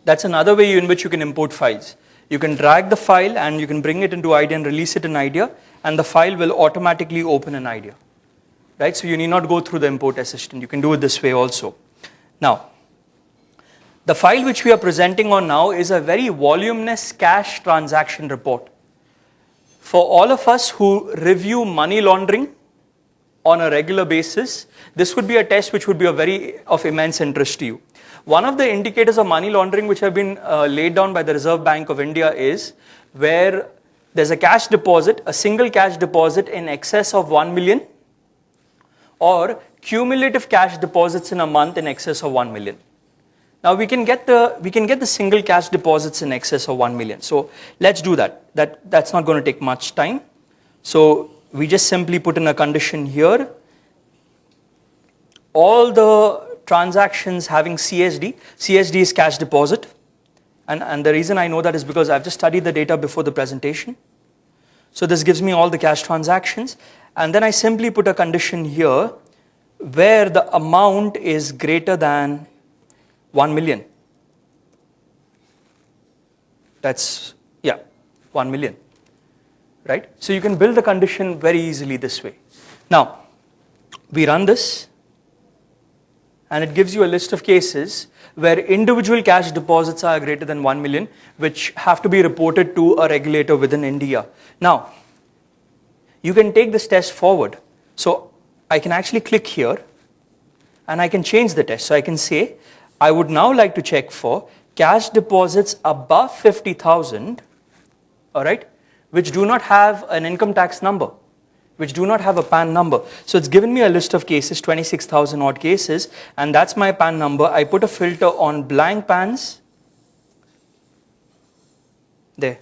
That's another way in which you can import files. You can drag the file and you can bring it into IDEA and release it in IDEA, and the file will automatically open in IDEA. Right? So you need not go through the import assistant. You can do it this way also. Now, the file which we are presenting on now is a very voluminous cash transaction report. For all of us who review money laundering on a regular basis, this would be a test which would be of immense interest to you. One of the indicators of money laundering which have been laid down by the Reserve Bank of India is where there's a cash deposit, a single cash deposit in excess of 1 million, or cumulative cash deposits in a month in excess of 1 million. Now we can get the single cash deposits in excess of 1 million. So let's do that. That's not going to take much time. So we just simply put in a condition here. All the transactions having CSD is cash deposit. And the reason I know that is because I've just studied the data before the presentation. So this gives me all the cash transactions. And then I simply put a condition here where the amount is greater than 1 million. That's, 1 million. Right? So you can build the condition very easily this way. Now, we run this. and it gives you a list of cases where individual cash deposits are greater than 1 million, which have to be reported to a regulator within India. Now, you can take this test forward. So I can actually click here and I can change the test. So I can say, I would now like to check for cash deposits above 50,000, all right, which do not have an income tax number, which do not have a PAN number. So it's given me a list of cases, 26,000 odd cases, and that's my PAN number. I put a filter on blank PANs. There.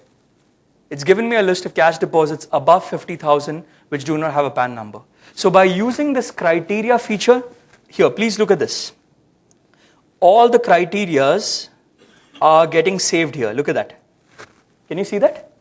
It's given me a list of cash deposits above 50,000 which do not have a PAN number. So by using this criteria feature, here, please look at this. All the criterias are getting saved here. Look at that. Can you see that?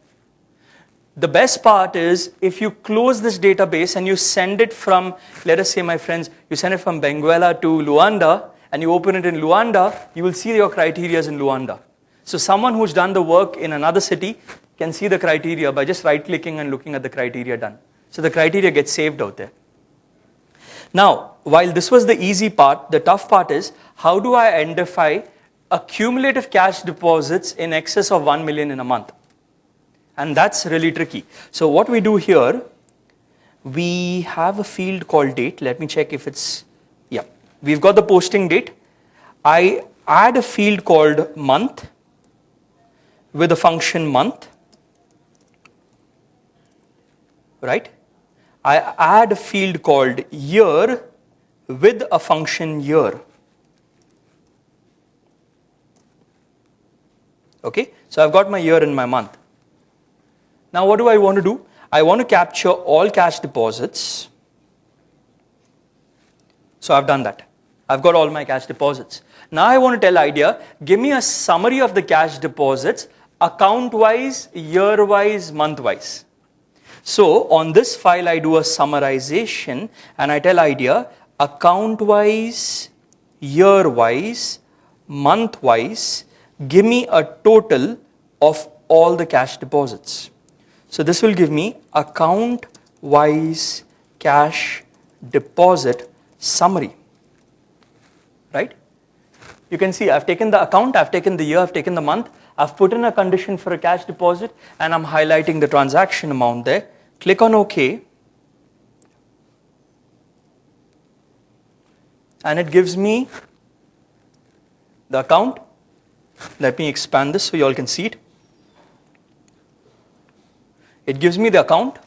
The best part is if you close this database and you send it from, let us say, my friends, you send it from Benguela to Luanda and you open it in Luanda, you will see your criteria in Luanda. So someone who's done the work in another city can see the criteria by just right-clicking and looking at the criteria done. So the criteria gets saved out there. Now, while this was the easy part, the tough part is, how do I identify accumulative cash deposits in excess of 1 million in a month? And that's really tricky. So what we do here, we have a field called date. Let me check if it's, yeah. We've got the posting date. I add a field called month with a function month, right? I add a field called year with a function year. Okay, so I've got my year and my month. Now what do I want to do? I want to capture all cash deposits. So I've done that. I've got all my cash deposits. Now I want to tell IDEA, give me a summary of the cash deposits, account-wise, year-wise, month-wise. So on this file, I do a summarization and I tell IDEA, account-wise, year-wise, month-wise, give me a total of all the cash deposits. So this will give me account-wise cash deposit summary, right? You can see I've taken the account, I've taken the year, I've taken the month, I've put in a condition for a cash deposit and I'm highlighting the transaction amount there. Click on OK. And it gives me the account. Let me expand this so you all can see it. It gives me the account.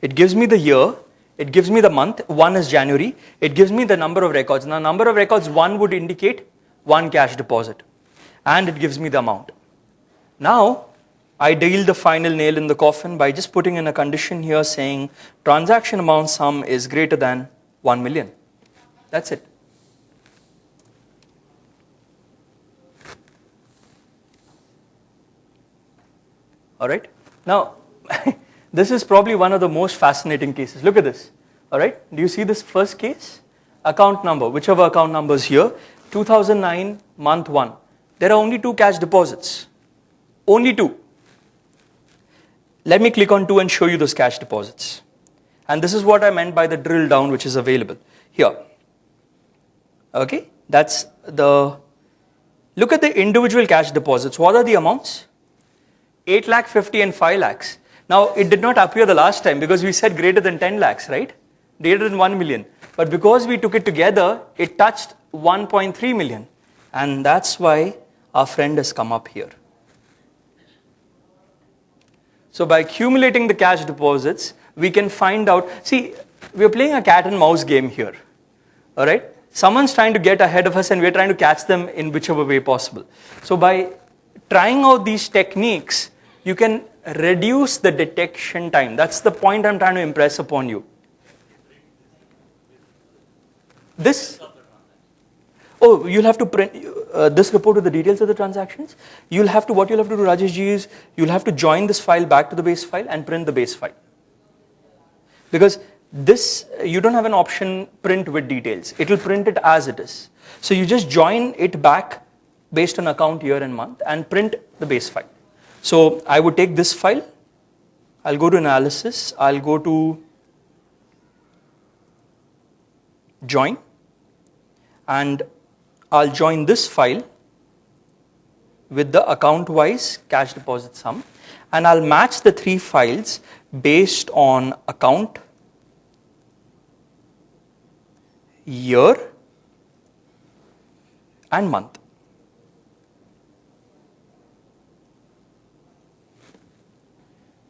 It gives me the year. It gives me the month. 1 is January. It gives me the number of records. Now, number of records 1 would indicate 1 cash deposit. And it gives me the amount. Now, I nailed the final nail in the coffin by just putting in a condition here saying transaction amount sum is greater than 1 million. That's it. All right. Now, this is probably one of the most fascinating cases. Look at this. All right. Do you see this first case? Account number, whichever account number is here, 2009, month 1. There are only 2 cash deposits. Only 2. Let me click on 2 and show you those cash deposits. And this is what I meant by the drill down which is available here. Okay. That's the, look at the individual cash deposits. What are the amounts? 8 lakh, 50 and 5 lakhs. Now, it did not appear the last time because we said greater than 10 lakhs, right? Greater than 1 million. But because we took it together, it touched 1.3 million. And that's why our friend has come up here. So by accumulating the cash deposits, we can find out, see, we're playing a cat and mouse game here. All right? Someone's trying to get ahead of us and we're trying to catch them in whichever way possible. So by trying out these techniques, you can reduce the detection time. That's the point I'm trying to impress upon you. This, oh, you'll have to print this report with the details of the transactions. You'll have to, what you'll have to do, Rajesh ji, is you'll have to join this file back to the base file and print the base file. Because this, you don't have an option print with details. It will print it as it is. So you just join it back based on account, year and month and print the base file. So I would take this file, I'll go to analysis, I'll go to join, and I'll join this file with the account-wise cash deposit sum, and I'll match the three files based on account, year, and month.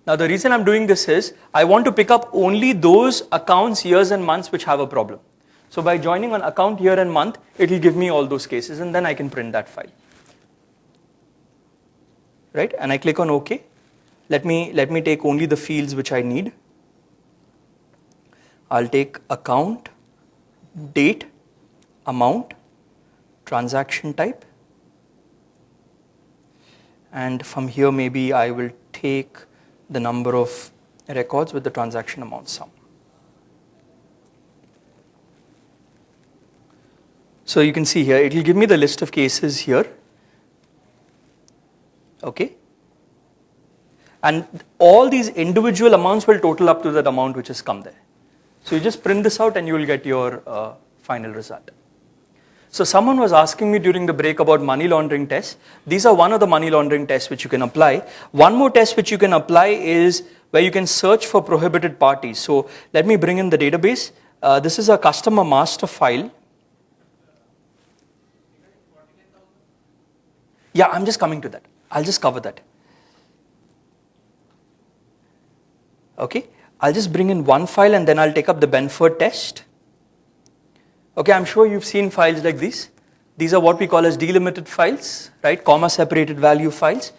Now the reason I'm doing this is I want to pick up only those accounts, years and months which have a problem. So by joining on account, year and month, it will give me all those cases, and then I can print that file. Right? And I click on OK. Let me take only the fields which I need. I'll take account, date, amount, transaction type, and from here maybe I will take the number of records with the transaction amount sum. So you can see here, it will give me the list of cases here. Okay. And all these individual amounts will total up to that amount which has come there. So you just print this out and you will get your final result. So someone was asking me during the break about money laundering tests. These are one of the money laundering tests which you can apply. One more test which you can apply is where you can search for prohibited parties. So let me bring in the database. This is a customer master file. Yeah, I'm just coming to that. I'll just cover that. Okay, I'll just bring in one file and then I'll take up the Benford test. Okay, I'm sure you've seen files like these. These are what we call as delimited files, right? Comma separated value files.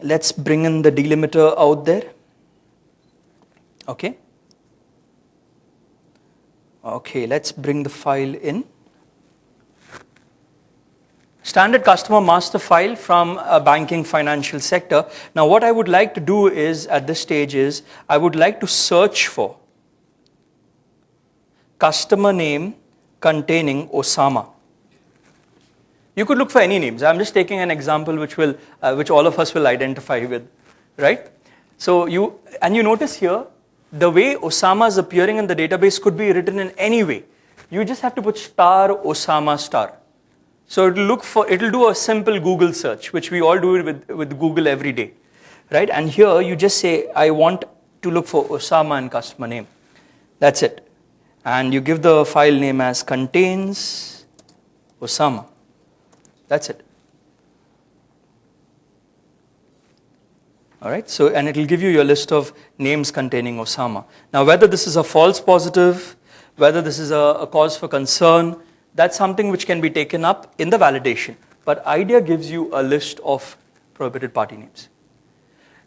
Let's bring in the delimiter out there. Okay. Okay, let's bring the file in. Standard customer master file from a banking financial sector. Now what I would like to do is, at this stage is, I would like to search for customer name containing Osama. You could look for any names. I'm just taking an example which all of us will identify with, right? So you notice here, the way Osama is appearing in the database could be written in any way. You just have to put star Osama star. So it'll do a simple Google search, which we all do with Google every day, right? And here you just say, I want to look for Osama and customer name. That's it. And you give the file name as contains Osama. That's it. All right. So, and it'll give you your list of names containing Osama. Now, whether this is a false positive, whether this is a cause for concern, that's something which can be taken up in the validation. But IDEA gives you a list of prohibited party names.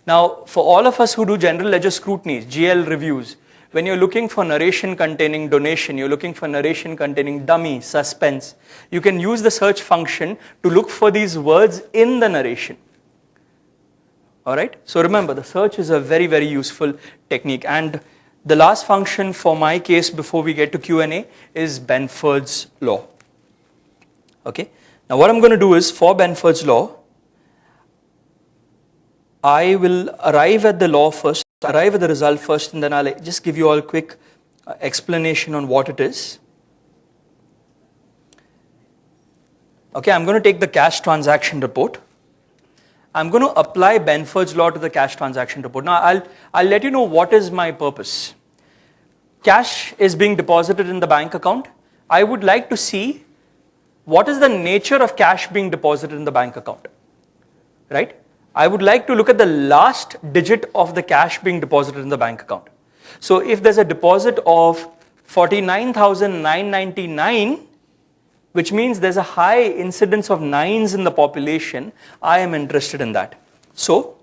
Now, for all of us who do general ledger scrutinies, GL reviews, when you're looking for narration containing donation, you're looking for narration containing dummy, suspense, you can use the search function to look for these words in the narration. All right? So remember, the search is a very, very useful technique. And the last function for my case before we get to Q&A is Benford's law. Okay. Now what I'm going to do is, for Benford's law, I will arrive at the law first, arrive at the result first, and then I'll just give you all a quick explanation on what it is. Okay, I'm going to take the cash transaction report. I'm going to apply Benford's law to the cash transaction report. Now, I'll let you know what is my purpose. Cash is being deposited in the bank account. I would like to see what is the nature of cash being deposited in the bank account, right? I would like to look at the last digit of the cash being deposited in the bank account. So if there's a deposit of 49,999, which means there's a high incidence of nines in the population, I am interested in that. So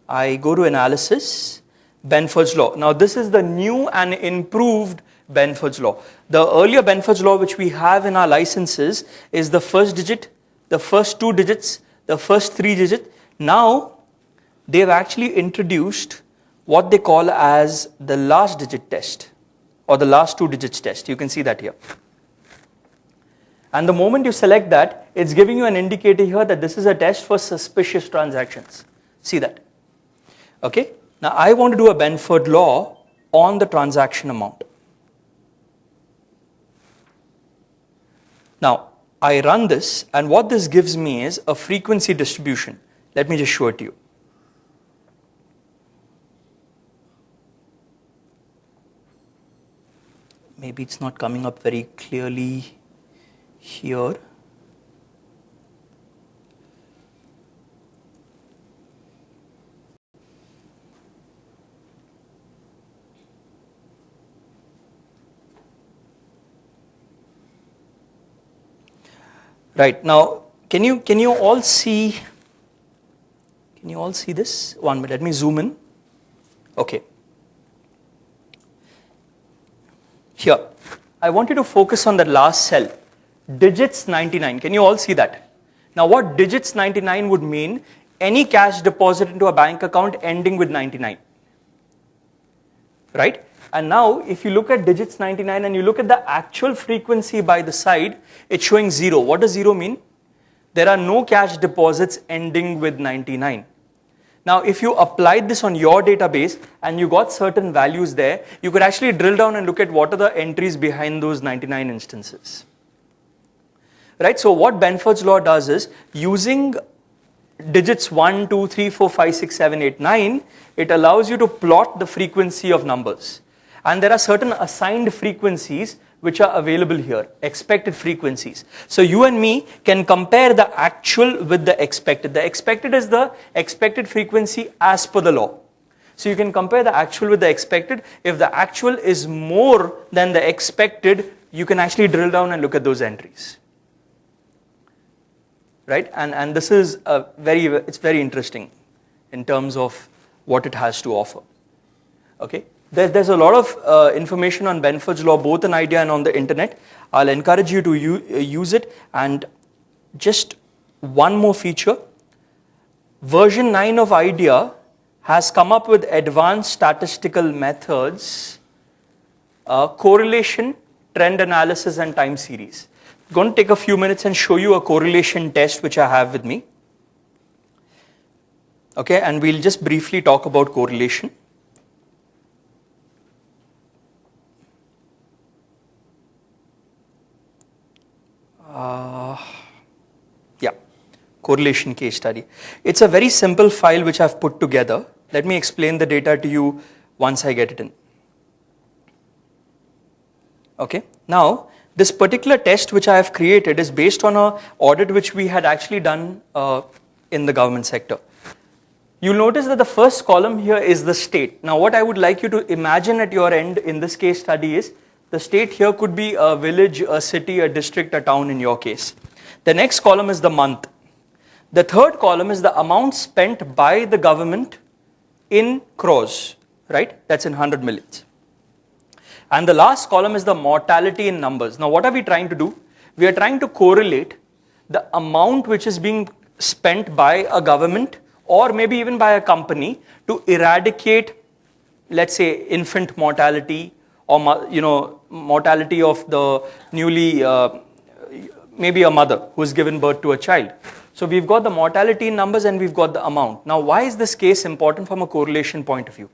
I go to analysis, Benford's law. Now this is the new and improved Benford's law. The earlier Benford's law which we have in our licenses is the first digit, the first two digits, the first three digits. Now they've actually introduced what they call as the last digit test, or the last two digits test. You can see that here. And the moment you select that, it's giving you an indicator here that this is a test for suspicious transactions. See that? Okay. Now I want to do a Benford law on the transaction amount. Now, I run this, and what this gives me is a frequency distribution. Let me just show it to you. Maybe it's not coming up very clearly here. Right, now can you all see this? 1 minute, let me zoom in. Okay. Here, I want you to focus on the last cell, digits 99. Can you all see that? Now what digits 99 would mean? Any cash deposit into a bank account ending with 99. Right? And now if you look at digits 99 and you look at the actual frequency by the side, it's showing 0. What does 0 mean? There are no cash deposits ending with 99. Now if you applied this on your database and you got certain values there, you could actually drill down and look at what are the entries behind those 99 instances. Right? So what Benford's law does is, using digits 1, 2, 3, 4, 5, 6, 7, 8, 9, it allows you to plot the frequency of numbers. And there are certain assigned frequencies which are available here, expected frequencies. So you and me can compare the actual with the expected. The expected is the expected frequency as per the law. So you can compare the actual with the expected. If the actual is more than the expected, you can actually drill down and look at those entries. Right? And this is it's very interesting in terms of what it has to offer. Okay? There's a lot of information on Benford's law, both in IDEA and on the internet. I'll encourage you to use it. And just one more feature. Version 9 of IDEA has come up with advanced statistical methods, correlation, trend analysis, and time series. I'm going to take a few minutes and show you a correlation test which I have with me. Okay, and we'll just briefly talk about correlation. Yeah, correlation case study. It's a very simple file which I've put together. Let me explain the data to you once I get it in. Okay, now this particular test which I have created is based on an audit which we had actually done in the government sector. You'll notice that the first column here is the state. Now what I would like you to imagine at your end in this case study is, the state here could be a village, a city, a district, a town in your case. The next column is the month. The third column is the amount spent by the government in crores, right? That's in 100 millions. And the last column is the mortality in numbers. Now what are we trying to do? We are trying to correlate the amount which is being spent by a government or maybe even by a company to eradicate, let's say, infant mortality, or mortality of the newly, maybe a mother who has given birth to a child. So we've got the mortality in numbers and we've got the amount. Now why is this case important from a correlation point of view?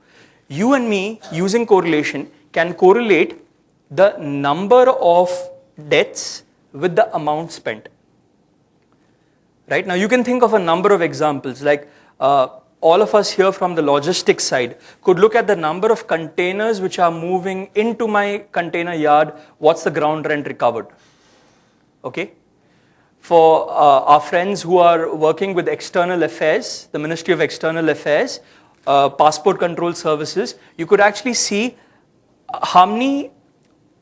You and me, using correlation, can correlate the number of deaths with the amount spent. Right? Now you can think of a number of examples, like all of us here from the logistics side could look at the number of containers which are moving into my container yard. What's the ground rent recovered? Okay. For our friends who are working with external affairs, the Ministry of External Affairs, passport control services, you could actually see how many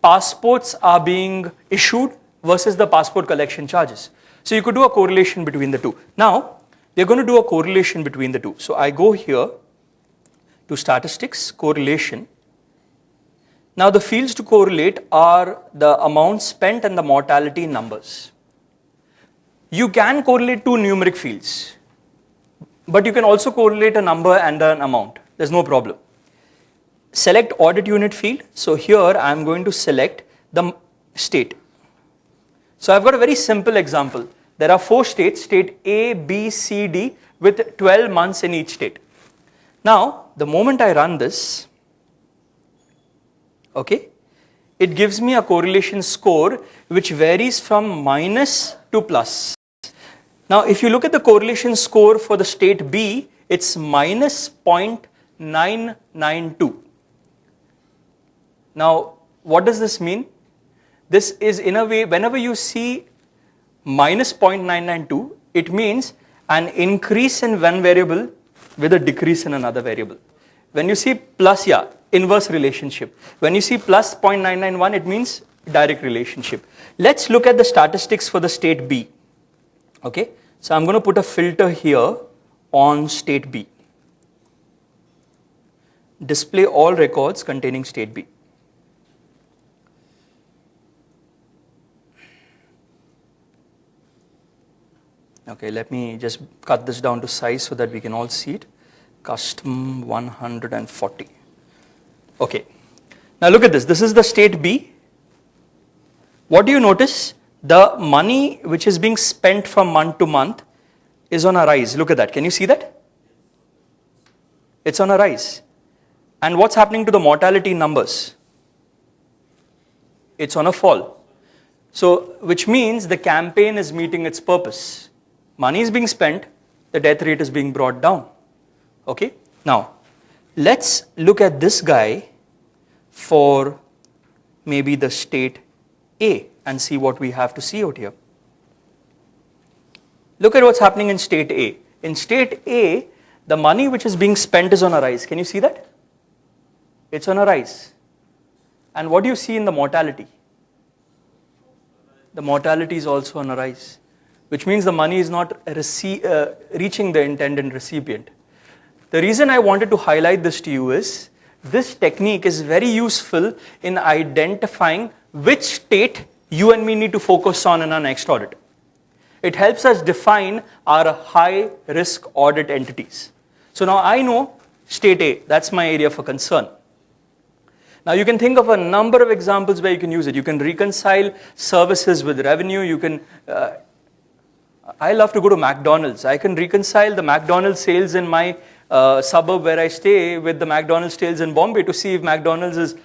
passports are being issued versus the passport collection charges. So you could do a correlation between the two. Now, we're going to do a correlation between the two. So I go here to statistics, correlation. Now the fields to correlate are the amount spent and the mortality numbers. You can correlate two numeric fields, but you can also correlate a number and an amount. There's no problem. Select audit unit field. So here I'm going to select the state. So I've got a very simple example. There are 4 states, state A, B, C, D, with 12 months in each state. Now, the moment I run this, okay, it gives me a correlation score which varies from minus to plus. Now, if you look at the correlation score for the state B, it's minus 0.992. Now, what does this mean? This is, in a way, whenever you see minus 0.992, it means an increase in one variable with a decrease in another variable. When you see plus, yeah, inverse relationship. When you see plus 0.991, it means direct relationship. Let's look at the statistics for the state B. Okay, so I'm going to put a filter here on state B. Display all records containing state B. Okay, let me just cut this down to size so that we can all see it. Custom 140. Okay, now look at this. This is the state B. What do you notice? The money which is being spent from month to month is on a rise. Look at that. Can you see that? It's on a rise. And what's happening to the mortality numbers? It's on a fall. So, which means the campaign is meeting its purpose. Money is being spent, the death rate is being brought down. Okay? Now, let's look at this guy for maybe the state A and see what we have to see out here. Look at what's happening in state A. In state A, the money which is being spent is on a rise. Can you see that? It's on a rise. And what do you see in the mortality? The mortality is also on a rise, which means the money is not reaching the intended recipient. The reason I wanted to highlight this to you is, this technique is very useful in identifying which state you and me need to focus on in our next audit. It helps us define our high risk audit entities. So now I know state A, that's my area for concern. Now you can think of a number of examples where you can use it. You can reconcile services with revenue. You can, I love to go to McDonald's. I can reconcile the McDonald's sales in my suburb where I stay with the McDonald's sales in Bombay to see if McDonald's is,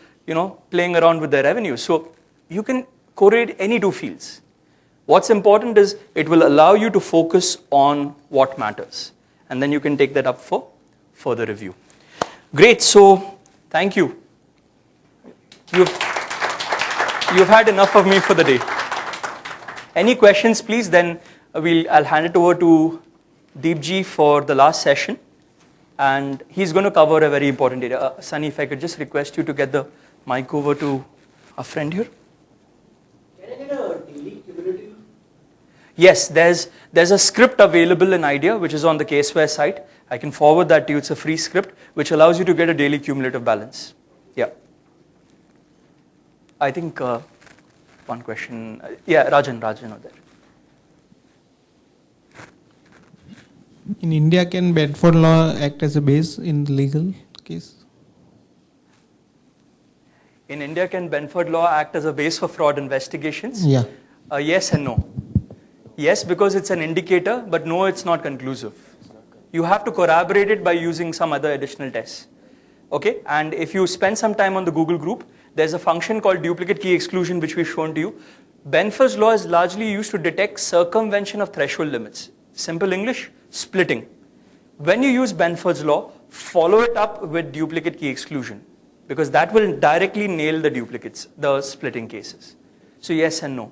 playing around with their revenue. So you can correlate any two fields. What's important is it will allow you to focus on what matters. And then you can take that up for further review. Great, so thank you. You've had enough of me for the day. Any questions, please? Then I'll hand it over to Deepji for the last session. And he's going to cover a very important area. Sunny, if I could just request you to get the mic over to our friend here. Can I get a daily cumulative? Yes, there's a script available in IDEA, which is on the Caseware site. I can forward that to you. It's a free script, which allows you to get a daily cumulative balance. Yeah. I think one question. Yeah, Rajan over there. In India, can Bedford law act as a base in the legal case? In India, can Bedford law act as a base for fraud investigations? Yeah. Yes and no. Yes, because it's an indicator, but no, it's not conclusive. You have to corroborate it by using some other additional tests. Okay, and if you spend some time on the Google group, there's a function called duplicate key exclusion, which we've shown to you. Benford's law is largely used to detect circumvention of threshold limits. Simple English, splitting. When you use Benford's law, follow it up with duplicate key exclusion, because that will directly nail the duplicates, the splitting cases. So yes and no.